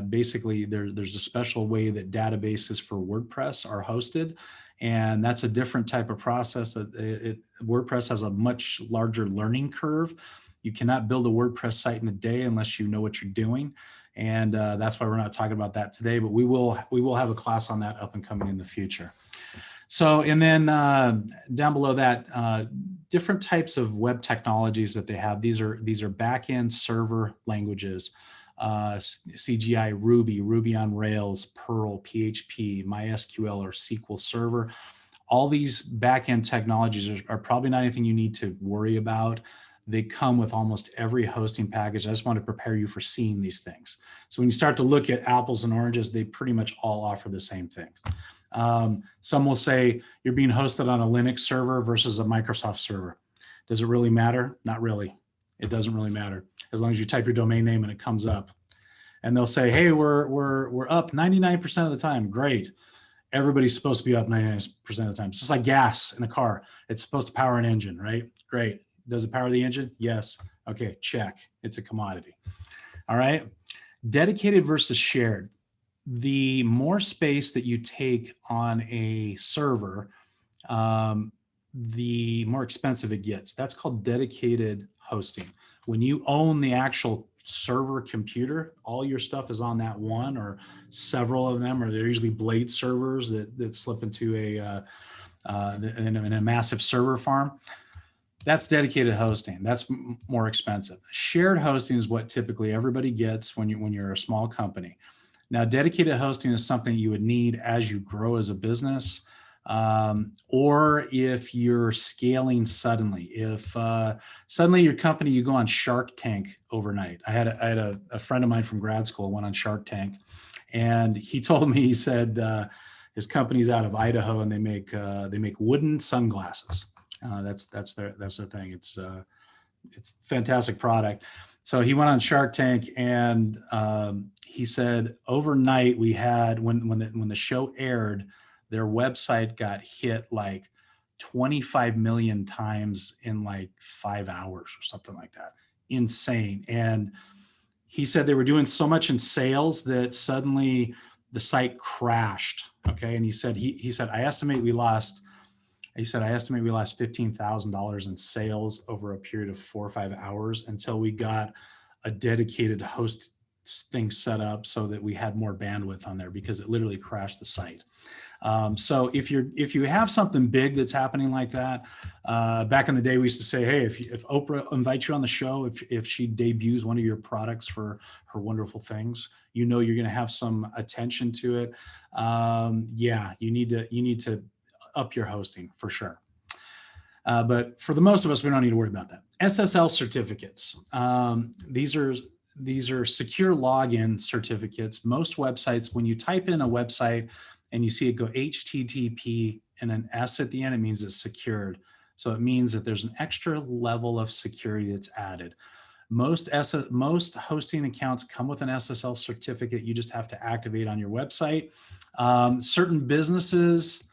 basically there's a special way that databases for WordPress are hosted, and that's a different type of process. WordPress has a much larger learning curve. You cannot build a WordPress site in a day unless you know what you're doing, and that's why we're not talking about that today. But we will have a class on that up and coming in the future. So, and then down below that, different types of web technologies that they have. These are back-end server languages. CGI, Ruby on Rails, Perl, PHP, MySQL, or SQL Server. All these back-end technologies are probably not anything you need to worry about. They come with almost every hosting package. I just want to prepare you for seeing these things. So when you start to look at apples and oranges, they pretty much all offer the same things. Some will say you're being hosted on a Linux server versus a Microsoft server. Does it really matter? Not really. It doesn't really matter as long as you type your domain name and it comes up. And they'll say, hey, we're up 99% of the time. Great. Everybody's supposed to be up 99% of the time. It's just like gas in a car. It's supposed to power an engine, right? Great. Does it power the engine? Yes. Okay, check. It's a commodity. All right. Dedicated versus shared. The more space that you take on a server, the more expensive it gets. That's called dedicated hosting. When you own the actual server computer, all your stuff is on that one or several of them, or they're usually blade servers that slip into in a massive server farm. That's dedicated hosting. That's more expensive. Shared hosting is what typically everybody gets when you're a small company. Now, dedicated hosting is something you would need as you grow as a business, or if you're scaling suddenly. If suddenly your company, you go on Shark Tank overnight. I had a friend of mine from grad school went on Shark Tank, and he told me, he said his company's out of Idaho, and they make wooden sunglasses. That's their thing. It's a fantastic product. So he went on Shark Tank, and he said overnight we had, when the show aired, their website got hit like 25 million times in like 5 hours or something like that. Insane. And he said they were doing so much in sales that suddenly the site crashed. Okay. And he said, I estimate we lost $15,000 in sales over a period of 4 or 5 hours until we got a dedicated host thing set up so that we had more bandwidth on there, because it literally crashed the site. So if you have something big that's happening like that, back in the day, we used to say, hey, if Oprah invites you on the show, if she debuts one of your products for her wonderful things, you're going to have some attention to it. Yeah, you need to up your hosting for sure. But for the most of us, we don't need to worry about that. SSL certificates. These are secure login certificates. Most websites, when you type in a website and you see it go HTTP and an S at the end, it means it's secured. So it means that there's an extra level of security that's added. Most hosting accounts come with an SSL certificate. You just have to activate on your website. Certain businesses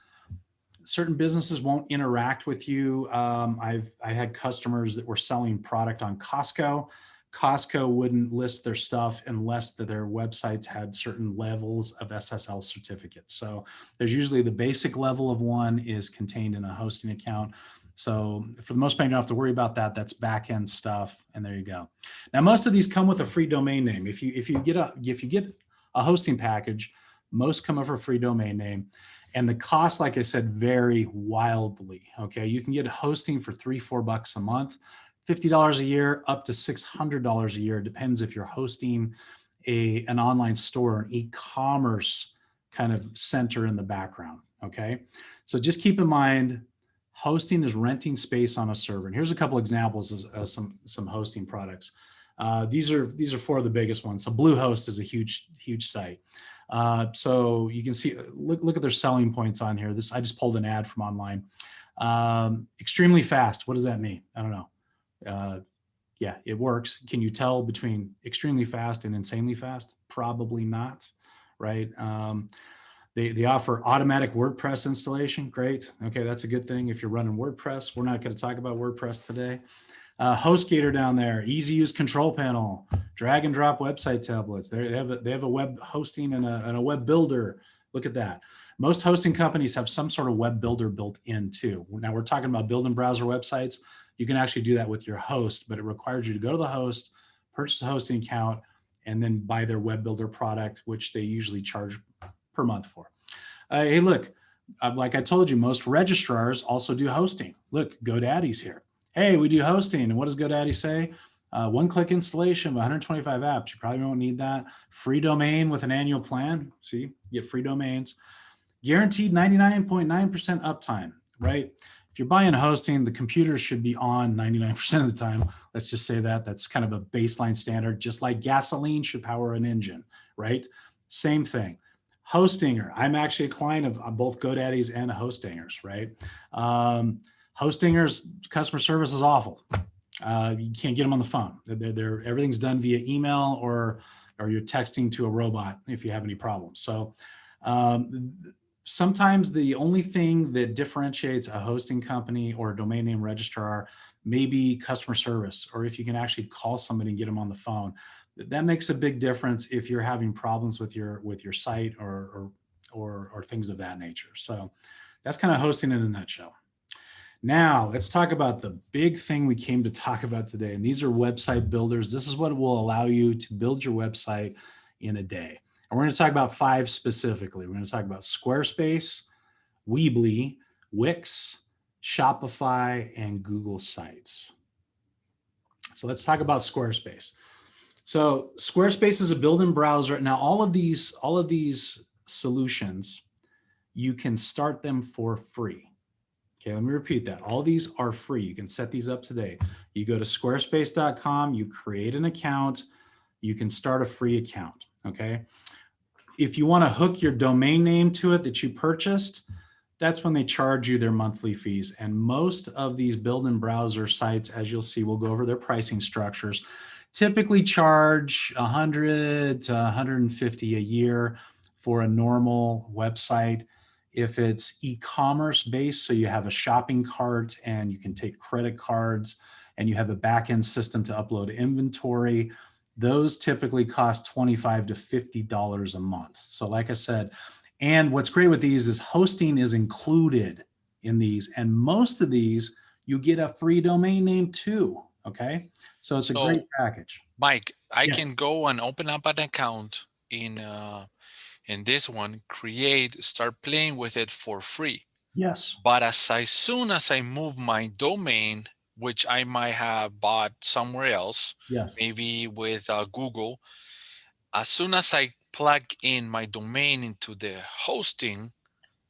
won't interact with you. I had customers that were selling product on Costco. Costco wouldn't list their stuff unless their websites had certain levels of SSL certificates. So there's usually the basic level of one is contained in a hosting account. So for the most part, you don't have to worry about that. That's back-end stuff, and there you go. Now, most of these come with a free domain name. If you get a hosting package, most come with a free domain name. And the costs, like I said, vary wildly. Okay, you can get hosting for $3-4 a month, $50 a year, up to $600 a year. It depends if you're hosting an online store, an e-commerce kind of center in the background. Okay, so just keep in mind, hosting is renting space on a server. And here's a couple examples of some hosting products. These are 4 of the biggest ones. So Bluehost is a huge site. So you can see, look at their selling points on here. I just pulled an ad from online. Extremely fast. What does that mean? I don't know. Yeah, it works. Can you tell between extremely fast and insanely fast? Probably not, right? They offer automatic WordPress installation. Great. Okay, that's a good thing if you're running WordPress. We're not going to talk about WordPress today. HostGator down there, easy use control panel, drag and drop website templates. They have a web hosting and a web builder. Look at that. Most hosting companies have some sort of web builder built in too. Now we're talking about building browser websites. You can actually do that with your host, but it requires you to go to the host, purchase a hosting account, and then buy their web builder product, which they usually charge per month for. Hey, look, like I told you, most registrars also do hosting. Look, GoDaddy's here. Hey, we do hosting. And what does GoDaddy say? One-click installation of 125 apps. You probably won't need that. Free domain with an annual plan. See, you get free domains. Guaranteed 99.9% uptime, right? If you're buying hosting, the computer should be on 99% of the time. Let's just say that. That's kind of a baseline standard, just like gasoline should power an engine, right? Same thing. Hostinger. I'm actually a client of both GoDaddy's and Hostingers, right? Hostingers customer service is awful. You can't get them on the phone. Everything's done via email or you're texting to a robot if you have any problems. So sometimes the only thing that differentiates a hosting company or a domain name registrar may be customer service, or if you can actually call somebody and get them on the phone. That makes a big difference if you're having problems with your site or things of that nature. So that's kind of hosting in a nutshell. Now let's talk about the big thing we came to talk about today. And these are website builders. This is what will allow you to build your website in a day. And we're going to talk about 5 specifically. We're going to talk about Squarespace, Weebly, Wix, Shopify, and Google Sites. So let's talk about Squarespace. So Squarespace is a built-in browser. Now, all of these solutions, you can start them for free. Okay, let me repeat that. All these are free. You can set these up today. You go to squarespace.com, you create an account, you can start a free account, okay? If you want to hook your domain name to it that you purchased, that's when they charge you their monthly fees. And most of these built-in browser sites, as you'll see, we'll go over their pricing structures, typically charge 100 to 150 a year for a normal website. If it's e-commerce based, so you have a shopping cart and you can take credit cards and you have a back-end system to upload inventory, those typically cost $25 to $50 a month. So like I said, and what's great with these is hosting is included in these. And most of these, you get a free domain name too, okay? So it's a great package. Mike, I Yes. can go and open up an account in this one, start playing with it for free. Yes. But soon as I move my domain, which I might have bought somewhere else, Yes. maybe with Google, as soon as I plug in my domain into the hosting,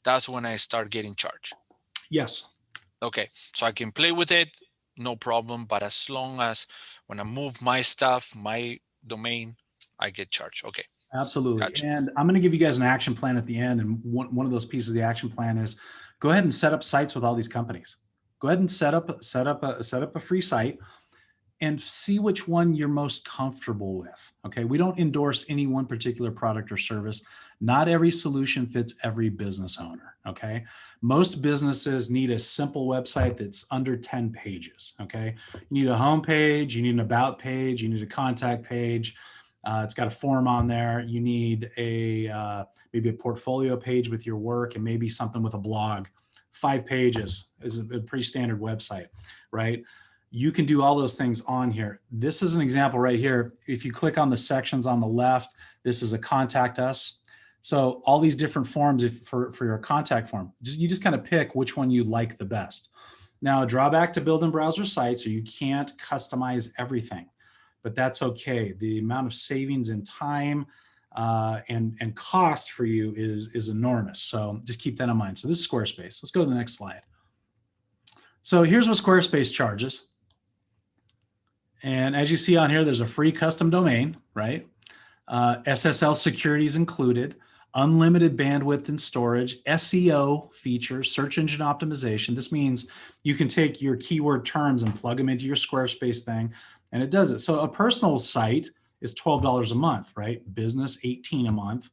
that's when I start getting charged. Yes. Okay, so I can play with it, no problem. But as long as when I move my stuff, my domain, I get charged. Okay. Absolutely. Gotcha. And I'm going to give you guys an action plan at the end. And one of those pieces of the action plan is go ahead and set up sites with all these companies. Go ahead and set up a free site and see which one you're most comfortable with. Okay. We don't endorse any one particular product or service. Not every solution fits every business owner. Okay. Most businesses need a simple website that's under 10 pages. Okay. You need a home page, you need an about page, you need a contact page. It's got a form on there. You need maybe a portfolio page with your work and maybe something with a blog. 5 pages is a pretty standard website, right? You can do all those things on here. This is an example right here. If you click on the sections on the left, this is a contact us. So all these different forms for your contact form, you just kind of pick which one you like the best. Now, a drawback to built-in browser sites are you can't customize everything, but that's okay. The amount of savings in time and cost for you is enormous. So just keep that in mind. So this is Squarespace. Let's go to the next slide. So here's what Squarespace charges. And as you see on here, there's a free custom domain, right? SSL security is included, unlimited bandwidth and storage, SEO features, search engine optimization. This means you can take your keyword terms and plug them into your Squarespace thing, and it does it. So a personal site is $12 a month, right? Business, $18 a month.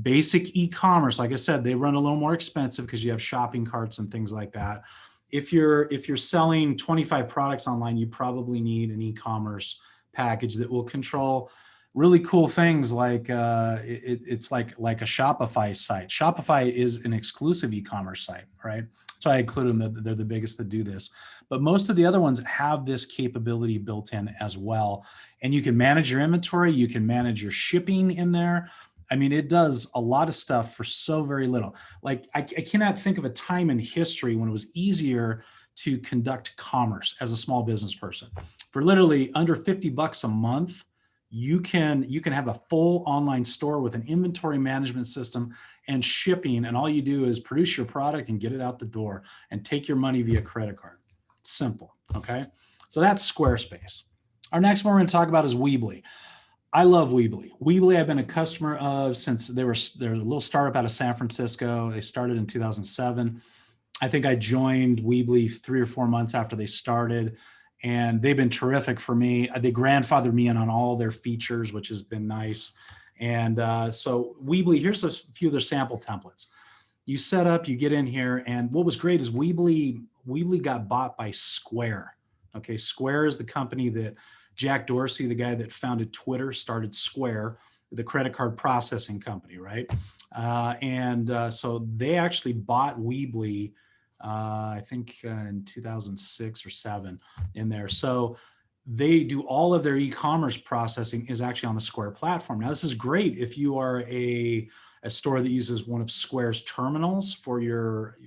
Basic e-commerce, like I said, they run a little more expensive because you have shopping carts and things like that. If you're selling 25 products online, you probably need an e-commerce package that will control really cool things like it's like a Shopify site. Shopify is an exclusive e-commerce site, right? So I include them. They're the biggest that do this. But most of the other ones have this capability built in as well. And you can manage your inventory. You can manage your shipping in there. I mean, it does a lot of stuff for so very little. Like I cannot think of a time in history when it was easier to conduct commerce as a small business person. For literally under $50 a month, you can have a full online store with an inventory management system and shipping, and all you do is produce your product and get it out the door and take your money via credit card. Simple, okay? So that's Squarespace. Our next one we're going to talk about is Weebly. I love Weebly. Weebly I've been a customer of since they're a little startup out of San Francisco. They started in 2007. I think I joined Weebly 3 or 4 months after they started, and they've been terrific for me. They grandfathered me in on all their features, which has been nice. And so Weebly, here's a few of their sample templates. You set up, you get in here, and what was great is Weebly got bought by Square. Okay, Square is the company that Jack Dorsey, the guy that founded Twitter, started Square, the credit card processing company, right? So they actually bought Weebly, I think in 2006 or 7 in there. So they do all of their e-commerce processing is actually on the Square platform. Now, this is great if you are a a store that uses one of Square's terminals for your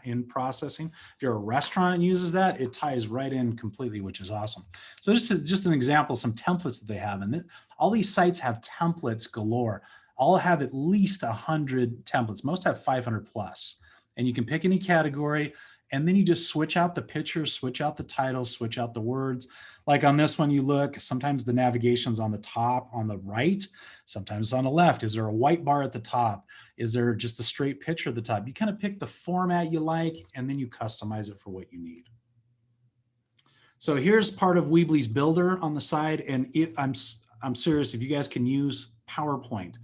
in processing. If you're a restaurant and uses that, it ties right in completely, which is awesome. So just an example, some templates that they have. And all these sites have templates galore. All have at least 100 templates. Most have 500 plus. And you can pick any category, and then you just switch out the pictures, switch out the titles, switch out the words. Like on this one, you look, sometimes the navigation's on the top, on the right, sometimes it's on the left. Is there a white bar at the top? Is there just a straight picture at the top? You kind of pick the format you like, and then you customize it for what you need. So here's part of Weebly's builder on the side. And I'm serious, if you guys can use PowerPoint,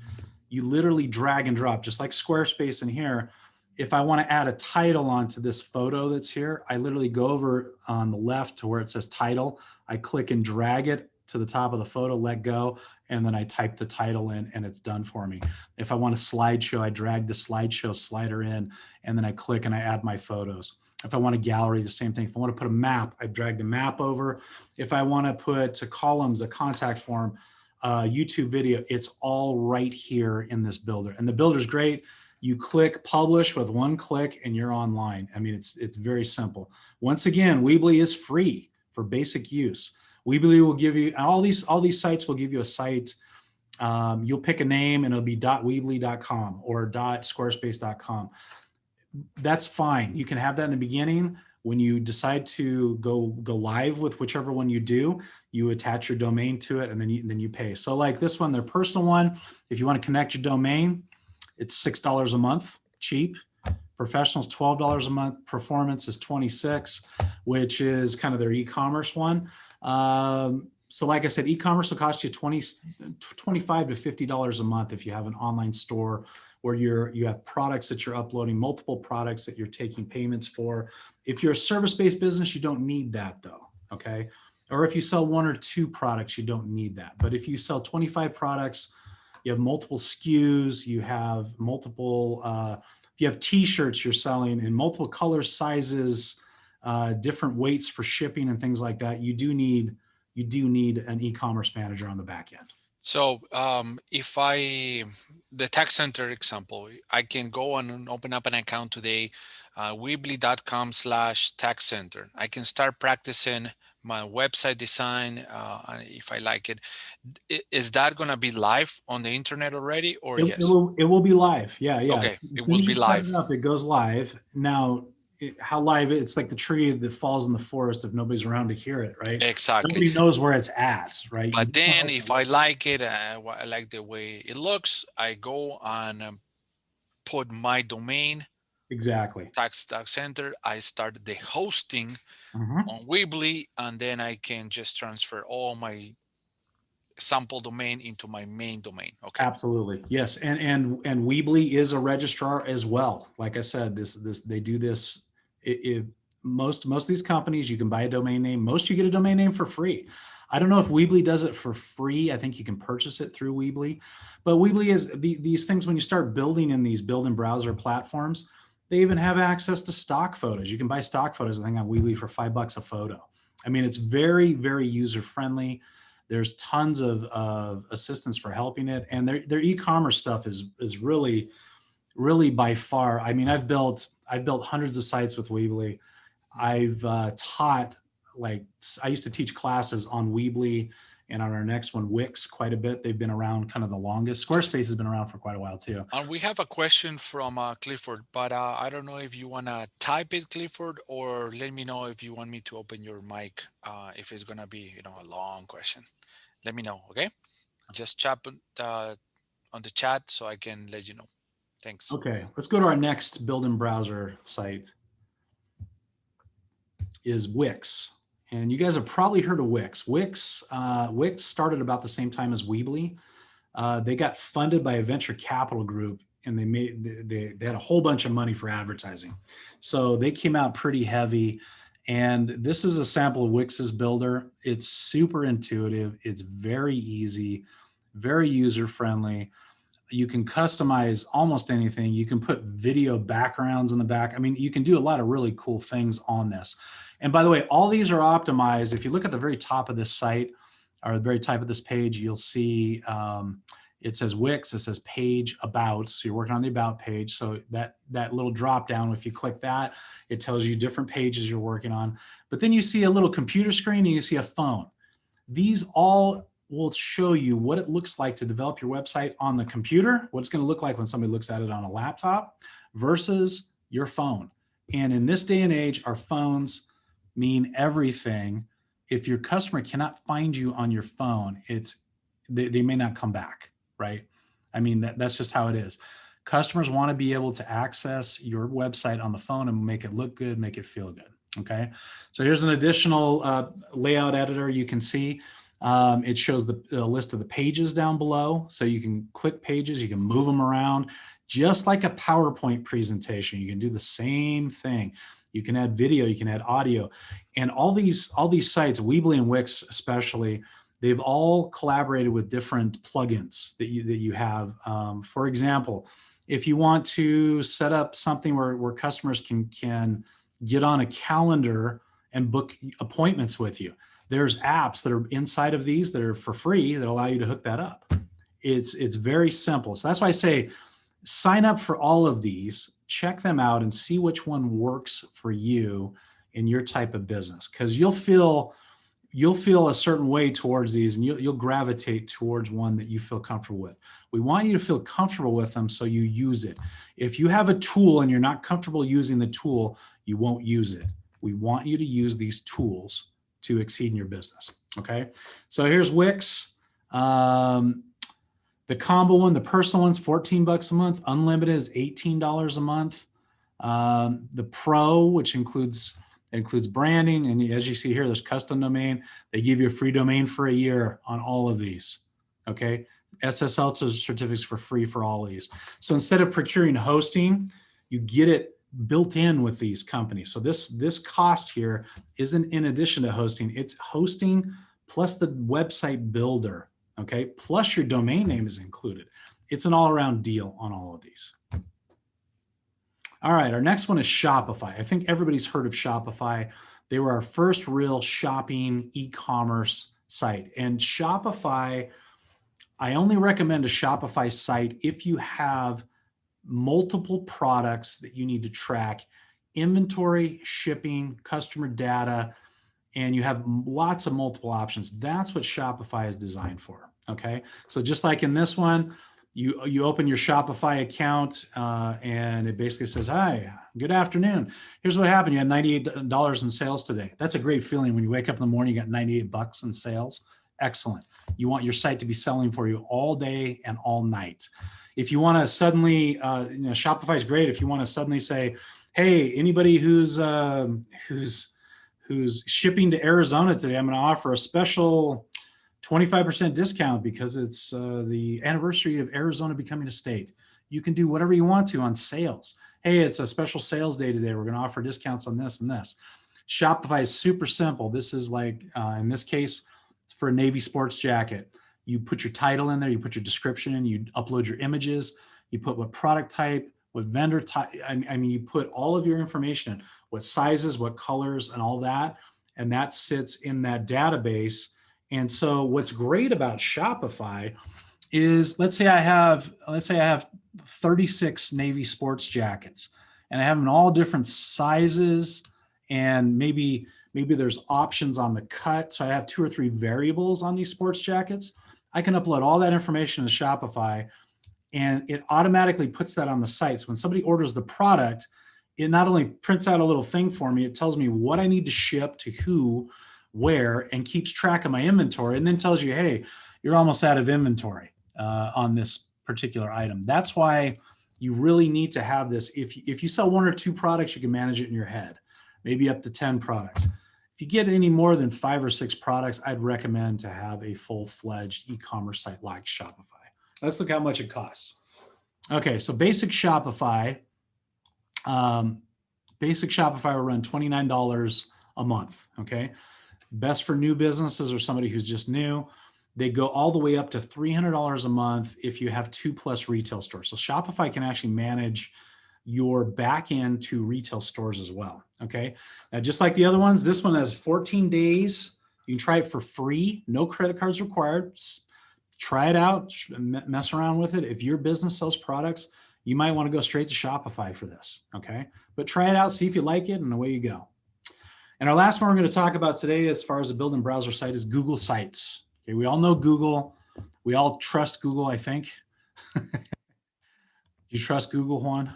you literally drag and drop, just like Squarespace in here. If I want to add a title onto this photo that's here, I literally go over on the left to where it says title. I click and drag it to the top of the photo, let go, and then I type the title in and it's done for me. If I want a slideshow, I drag the slideshow slider in, and then I click and I add my photos. If I want a gallery, the same thing. If I want to put a map, I drag the map over. If I want to put columns, a contact form, YouTube video, it's all right here in this builder. And the builder's great. You click publish with one click and you're online. I mean, it's very simple. Once again, Weebly is free for basic use. Weebly will give you, all these sites will give you a site. You'll pick a name and it'll be .weebly.com or .squarespace.com. That's fine. You can have that in the beginning. When you decide to go live with whichever one you do, you attach your domain to it, and then you pay. So like this one, their personal one, if you want to connect your domain, it's $6 a month, cheap. Professional's $12 a month. Performance is $26, which is kind of their e-commerce one. So like I said, e-commerce will cost you $25 to $50 a month if you have an online store where you have products that you're uploading, multiple products that you're taking payments for. If you're a service-based business, you don't need that though, okay? Or if you sell one or two products, you don't need that. But if you sell 25 products, you have multiple SKUs, you have multiple, if you have t-shirts you're selling in multiple colors, sizes, different weights for shipping and things like that, you do need an e-commerce manager on the back end. So if the tax center example, I can go and open up an account today, weebly.com/tax center. I can start practicing my website design if I like it. Is that going to be live on the internet already, or yes? It will be live. Yeah. Okay, As it soon will as be you live. set it up, it goes live. Now, how live it's like the tree that falls in the forest if nobody's around to hear it, right? Exactly. Nobody knows where it's at, right? But then if I like it, I like the way it looks, I go and put my domain. Exactly. Tax center. I start the hosting on Weebly, and then I can just transfer all my sample domain into my main domain. Okay. Absolutely. Yes. And Weebly is a registrar as well. Like I said, they do this. Most of these companies, you can buy a domain name. Most you get a domain name for free. I don't know if Weebly does it for free. I think you can purchase it through Weebly, but Weebly is these things when you start building in these built-in browser platforms, they even have access to stock photos. You can buy stock photos, I think, on Weebly for $5 a photo. I mean, it's very, very user-friendly. There's tons of assistance for helping it. And their e-commerce stuff is really, really by far. I mean, I've built hundreds of sites with Weebly. I've taught, like, I used to teach classes on Weebly and on our next one, Wix, quite a bit. They've been around kind of the longest. Squarespace has been around for quite a while too. And we have a question from Clifford, but I don't know if you want to type it, Clifford, or let me know if you want me to open your mic, if it's going to be, a long question. Let me know, okay? Just chat on the chat so I can let you know. Thanks. Okay, let's go to our next built-in browser site. Is Wix. And you guys have probably heard of Wix. Wix started about the same time as Weebly. They got funded by a venture capital group, and they had a whole bunch of money for advertising. So they came out pretty heavy. And this is a sample of Wix's builder. It's super intuitive. It's very easy, very user-friendly. You can customize almost anything. You can put video backgrounds in the back. I mean, you can do a lot of really cool things on this. And by the way, all these are optimized. If you look at the very top of this site or the very top of this page, you'll see It says Wix, it says page about. So you're working on the about page. So that little drop down, if you click that, it tells you different pages you're working on. But then you see a little computer screen and you see a phone. These all will show you what it looks like to develop your website on the computer, what it's going to look like when somebody looks at it on a laptop versus your phone. And in this day and age, our phones mean everything. If your customer cannot find you on your phone, they may not come back, right? I mean, that's just how it is. Customers want to be able to access your website on the phone and make it look good, make it feel good. Okay. So here's an additional layout editor. You can see it shows the list of the pages down below. So you can click pages, you can move them around just like a PowerPoint presentation. You can do the same thing. You can add video, you can add audio, and all these sites, Weebly and Wix especially, they've all collaborated with different plugins that you have. For example, if you want to set up something where customers can get on a calendar and book appointments with you, there's apps that are inside of these that are for free that allow you to hook that up. It's very simple. So that's why I say sign up for all of these, check them out and see which one works for you in your type of business, because you'll feel a certain way towards these, and you'll gravitate towards one that you feel comfortable with. We want you to feel comfortable with them so you use it. If you have a tool and you're not comfortable using the tool, you won't use it. We want you to use these tools to exceed in your business. Okay. So here's Wix. The combo one, the personal one's $14 a month. Unlimited is $18 a month. The Pro, which includes branding, and as you see here, there's custom domain. They give you a free domain for a year on all of these. Okay. SSL certificates for free for all of these. So instead of procuring hosting, you get it built in with these companies. So this cost here isn't in addition to hosting, it's hosting plus the website builder, okay? Plus your domain name is included. It's an all-around deal on all of these. All right, our next one is Shopify. I think everybody's heard of Shopify. They were our first real shopping e-commerce site. And Shopify, I only recommend a Shopify site if you have multiple products that you need to track, inventory, shipping, customer data, and you have lots of multiple options. That's what Shopify is designed for, okay? So just like in this one, you open your Shopify account and it basically says, hi, good afternoon. Here's what happened. You had $98 in sales today. That's a great feeling when you wake up in the morning, you got $98 in sales. Excellent. You want your site to be selling for you all day and all night. If you want to suddenly, Shopify is great. If you want to suddenly say, hey, anybody who's shipping to Arizona today, I'm going to offer a special 25% discount because it's the anniversary of Arizona becoming a state. You can do whatever you want to on sales. Hey, it's a special sales day today. We're going to offer discounts on this and this. Shopify is super simple. This is like, in this case, for a Navy sports jacket. You put your title in there, you put your description in, you upload your images, you put what product type, what vendor type, I mean, you put all of your information in, what sizes, what colors, and all that, and that sits in that database. And so what's great about Shopify is, let's say I have 36 Navy sports jackets, and I have them in all different sizes, and maybe there's options on the cut. So I have 2 or 3 variables on these sports jackets. I can upload all that information to Shopify, and it automatically puts that on the site. So when somebody orders the product, it not only prints out a little thing for me, it tells me what I need to ship to who, where, and keeps track of my inventory, and then tells you, hey, you're almost out of inventory on this particular item. That's why you really need to have this. If you sell 1 or 2 products, you can manage it in your head, maybe up to 10 products. If you get any more than 5 or 6 products, I'd recommend to have a full-fledged e-commerce site like Shopify. Let's look how much it costs. Okay, so basic Shopify will run $29 a month, okay? Best for new businesses or somebody who's just new. They go all the way up to $300 a month if you have 2+ retail stores. So Shopify can actually manage your back end to retail stores as well. Okay. Now, just like the other ones, this one has 14 days. You can try it for free. No credit cards required. try it out, mess around with it. If your business sells products, you might want to go straight to Shopify for this, okay? But try it out, see if you like it, and away you go. And our last one we're going to talk about today as far as a build and browser site is Google Sites. Okay, we all know Google. We all trust Google, I think. You trust Google, Juan?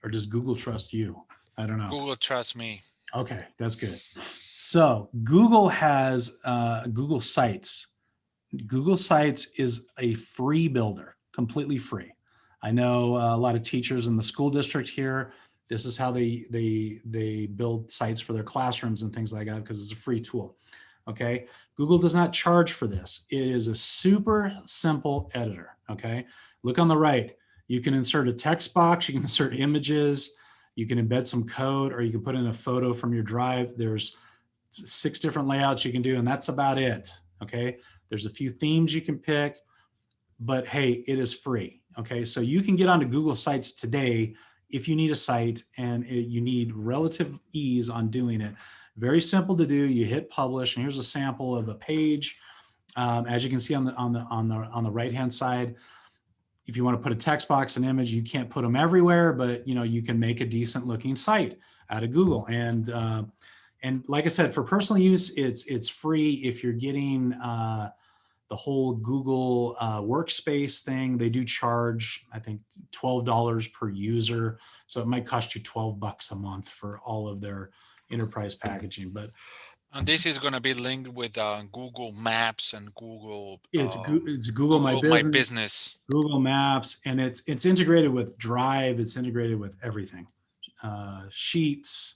Or does Google trust you? I don't know. Google trusts me. Okay, that's good. So Google has Google Sites. Google Sites is a free builder, completely free. I know a lot of teachers in the school district here, this is how they build sites for their classrooms and things like that because it's a free tool. Okay, Google does not charge for this. It is a super simple editor. Okay, look on the right. You can insert a text box, you can insert images, you can embed some code, or you can put in a photo from your drive. There's 6 different layouts you can do, and that's about it. Okay, there's a few themes you can pick, but hey, it is free. Okay, so you can get onto Google Sites today if you need a site and you need relative ease on doing it. Very simple to do. You hit publish, and here's a sample of a page. As you can see on the right hand side, if you want to put a text box, an image, you can't put them everywhere, but you can make a decent looking site out of Google. And like I said, for personal use, it's free. If you're getting the whole Google workspace thing, they do charge, I think, $12 per user. So it might cost you $12 a month for all of their enterprise packaging. But And this is going to be linked with Google Maps and Google. It's Google My Business, Business, Google Maps, and it's integrated with Drive. It's integrated with everything, Sheets,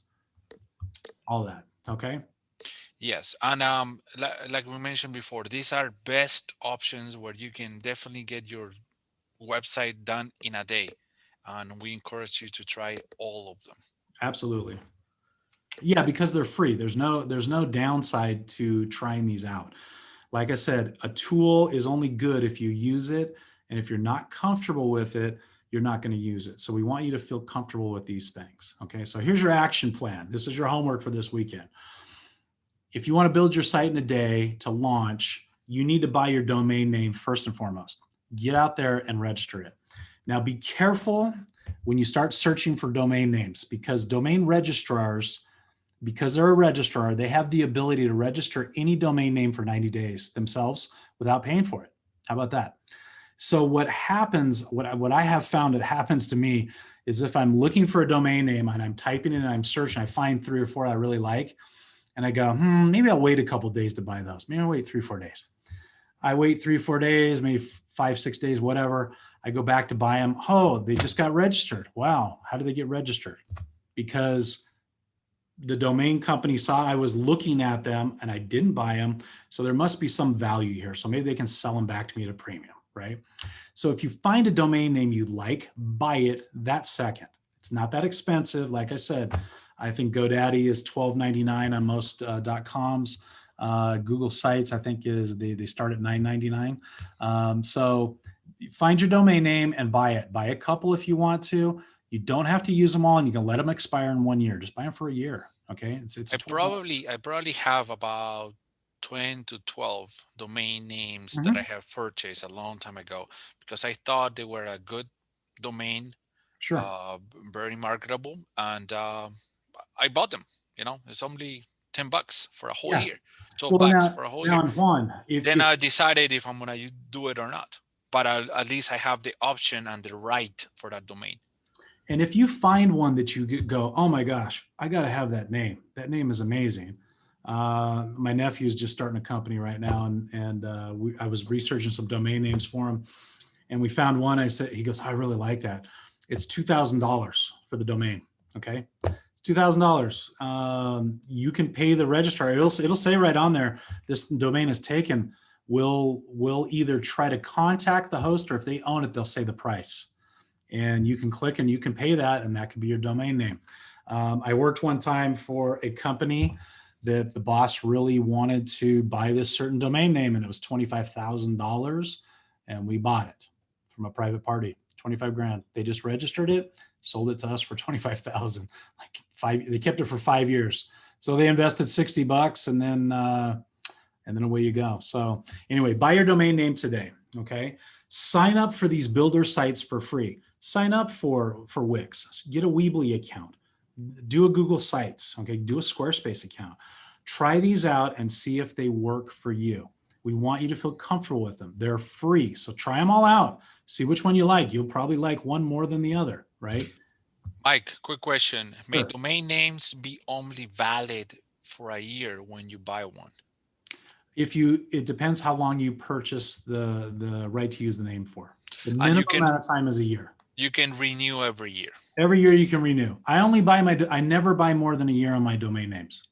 all that. Okay. Yes, and like we mentioned before, these are best options where you can definitely get your website done in a day, and we encourage you to try all of them. Absolutely. Yeah, because they're free. There's no downside to trying these out. Like I said, a tool is only good if you use it, and if you're not comfortable with it, you're not going to use it. So we want you to feel comfortable with these things. Okay, so here's your action plan. This is your homework for this weekend. If you want to build your site in a day to launch, you need to buy your domain name first and foremost. Get out there and register it. Now be careful when you start searching for domain names, because domain registrars, because they're a registrar, they have the ability to register any domain name for 90 days themselves without paying for it. How about that? So what happens, what I have found that happens to me is if I'm looking for a domain name and I'm typing in and I'm searching, I find 3 or 4 I really like. And I go, maybe I'll wait a couple of days to buy those. Maybe I'll wait 3 or 4 days. I wait 3 or 4 days, maybe 5, 6 days, whatever. I go back to buy them. Oh, they just got registered. Wow. How did they get registered? Because the domain company saw I was looking at them and I didn't buy them. So there must be some value here. So maybe they can sell them back to me at a premium, right? So if you find a domain name you like, buy it that second. It's not that expensive. Like I said, I think GoDaddy is $12.99 on most .coms. Google Sites, I think, is they start at $9.99. So find your domain name and buy it. Buy a couple if you want to. You don't have to use them all, and you can let them expire in 1 year. Just buy them for a year. Okay. I probably have about 10 to 12 domain names that I have purchased a long time ago because I thought they were a good domain, Sure. very marketable, and I bought them. It's only $10 for a whole year, $12 for a whole year. Juan, Then I decided if I'm gonna do it or not. But at least I have the option and the right for that domain. And if you find one that you go, oh my gosh, I got to have that name. That name is amazing. My nephew is just starting a company right now, and I was researching some domain names for him, and we found one. He goes, I really like that. It's $2,000 for the domain. Okay, it's $2,000. You can pay the registrar. It'll say right on there, this domain is taken. We'll either try to contact the host, or if they own it, they'll say the price. And you can click and you can pay that, and that could be your domain name. I worked one time for a company that the boss really wanted to buy this certain domain name, and it was $25,000, and we bought it from a private party, 25 grand. They just registered it, sold it to us for 25,000. They kept it for 5 years. So they invested $60, and then and then away you go. So anyway, buy your domain name today. Okay. Sign up for these builder sites for free. Sign up for Wix, get a Weebly account, do a Google Sites. Okay. Do a Squarespace account. Try these out and see if they work for you. We want you to feel comfortable with them. They're free. So try them all out. See which one you like. You'll probably like one more than the other, right? Mike, quick question. May Sure. domain names be only valid for a year when you buy one? It depends how long you purchase the right to use the name for. The And minimum amount of time is a year. you can renew every year. Every year you can renew. I never buy more than a year on my domain names.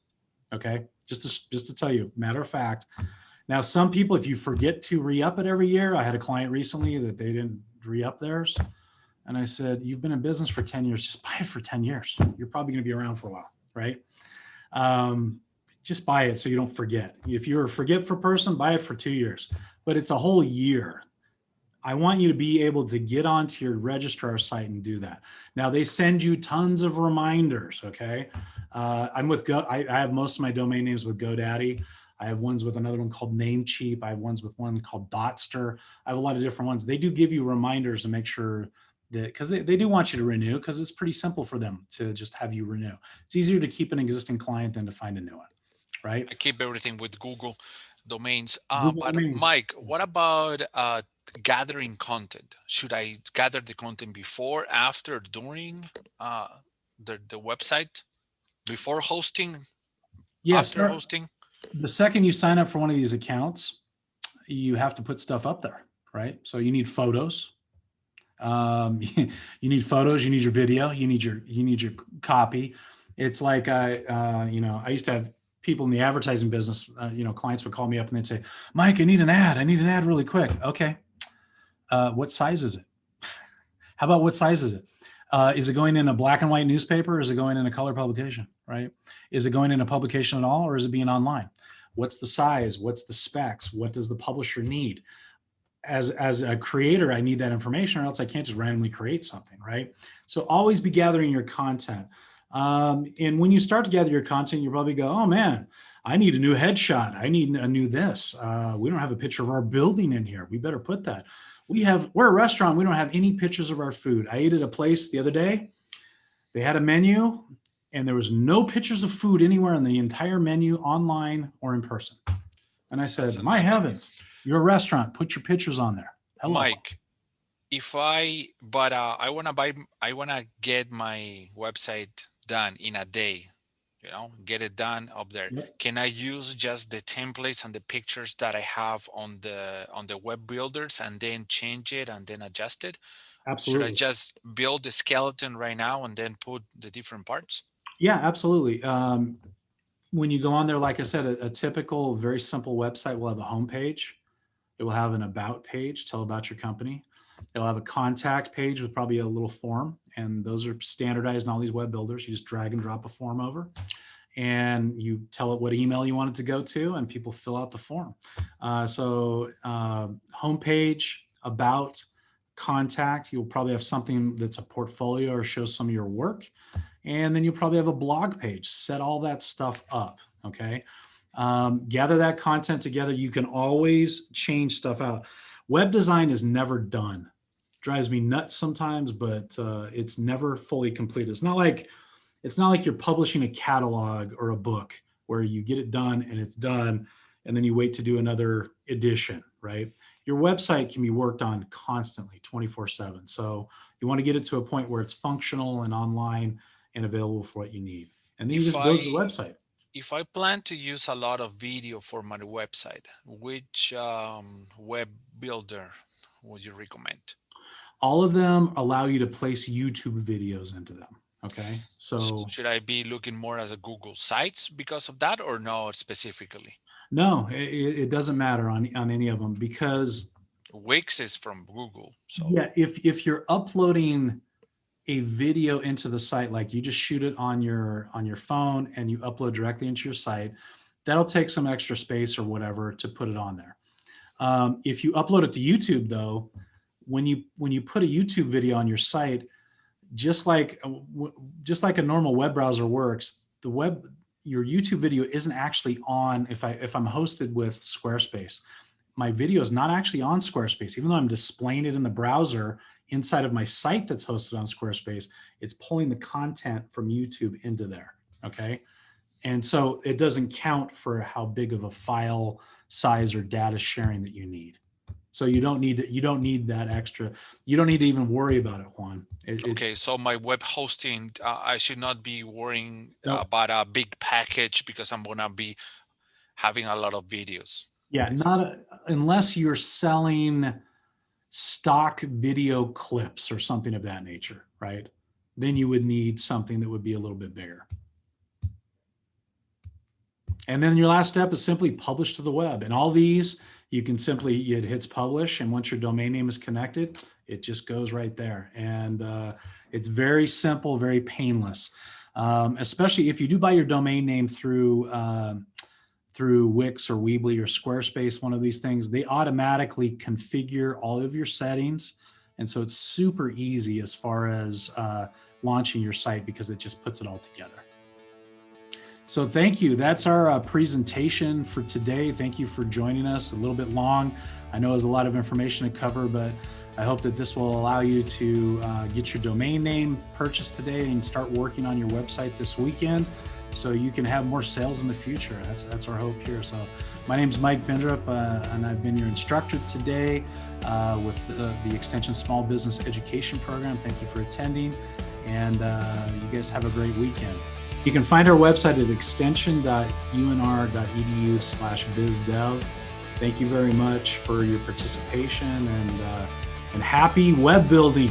Okay. Just to tell you, matter of fact. Now, some people, if you forget to re-up it every year, I had a client recently that they didn't re-up theirs. And I said, you've been in business for 10 years, just buy it for 10 years. You're probably going to be around for a while, right? Just buy it so you don't forget. If you're a forgetful person, buy it for 2 years, but it's a whole year. I want you to be able to get onto your registrar site and do that. Now they send you tons of reminders. Okay. I'm with I have most of my domain names with GoDaddy. I have ones with another one called Namecheap. I have ones with one called Dotster. I have a lot of different ones. They do give you reminders to make sure that, because they do want you to renew, because it's pretty simple for them to just have you renew. It's easier to keep an existing client than to find a new one, right? I keep everything with Google domains. Google But domains. Mike, what about gathering content? Should I gather the content before, after, during the website? Before hosting? Yes. After hosting? The second you sign up for one of these accounts, you have to put stuff up there, right? So you need photos. You need photos. You need your video. You need your copy. It's like I used to have people in the advertising business. Clients would call me up and they'd say, "Mike, I need an ad. I need an ad really quick." Okay. What size is it? How about what size is it? Is it going in a black and white newspaper? Or is it going in a color publication, right? Is it going in a publication at all, or is it being online? What's the size? What's the specs? What does the publisher need? As a creator, I need that information, or else I can't just randomly create something, right? So always be gathering your content. And when you start to gather your content, you probably go, "Oh man, I need a new headshot. I need a new this. We don't have a picture of our building in here. We better put that. We're a restaurant. We don't have any pictures of our food." I ate at a place the other day. They had a menu and there was no pictures of food anywhere on the entire menu, online or in person. And I said, "My heavens, you're a restaurant. Put your pictures on there." Hello. Mike, I want to get my website done in a day, get it done up there. Yep. Can I use just the templates and the pictures that I have on the web builders and then change it and then adjust it? Absolutely. Should I just build the skeleton right now and then put the different parts? Yeah, absolutely. When you go on there, like I said, a typical, very simple website will have a homepage. It will have an about page, tell about your company. It'll have a contact page with probably a little form, and those are standardized in all these web builders. You just drag and drop a form over, and you tell it what email you want it to go to, and people fill out the form. Homepage, about, contact. You'll probably have something that's a portfolio or shows some of your work, and then you'll probably have a blog page. Set all that stuff up. Okay. Gather that content together. You can always change stuff out. Web design is never done. Drives me nuts sometimes, but it's never fully complete. It's not like you're publishing a catalog or a book where you get it done and it's done, and then you wait to do another edition, right? Your website can be worked on constantly, 24/7. So you want to get it to a point where it's functional and online and available for what you need. And then you just build your website. If I plan to use a lot of video for my website, which web builder would you recommend? All of them allow you to place YouTube videos into them. Okay. So should I be looking more as a Google Sites because of that, or no specifically? No, it doesn't matter on any of them, because Wix is from Google. So yeah, if you're uploading a video into the site, like you just shoot it on your phone and you upload directly into your site, that'll take some extra space or whatever to put it on there. If you upload it to YouTube, though, when you put a YouTube video on your site, just like a normal web browser works, your YouTube video isn't actually on, if I'm hosted with Squarespace, my video is not actually on Squarespace, even though I'm displaying it in the browser inside of my site that's hosted on Squarespace, it's pulling the content from YouTube into there, okay? And so it doesn't count for how big of a file size or data sharing that you need. So you don't need that extra. You don't need to even worry about it, Juan. Okay, so my web hosting, I should not be worrying Nope. about a big package because I'm gonna be having a lot of videos. Yeah, unless you're selling stock video clips or something of that nature, right? Then you would need something that would be a little bit bigger. And then your last step is simply publish to the web. And all these, you can simply, it hits publish. And once your domain name is connected, it just goes right there. And it's very simple, very painless. Especially if you do buy your domain name through Wix or Weebly or Squarespace, one of these things, they automatically configure all of your settings. And so it's super easy as far as launching your site because it just puts it all together. So thank you. That's our presentation for today. Thank you for joining us. A little bit long. I know there's a lot of information to cover, but I hope that this will allow you to get your domain name purchased today and start working on your website this weekend so you can have more sales in the future. That's our hope here. So my name is Mike Bindrup, and I've been your instructor today with the Extension Small Business Education Program. Thank you for attending, and you guys have a great weekend. You can find our website at extension.unr.edu/BusDev. Thank you very much for your participation, and happy web building.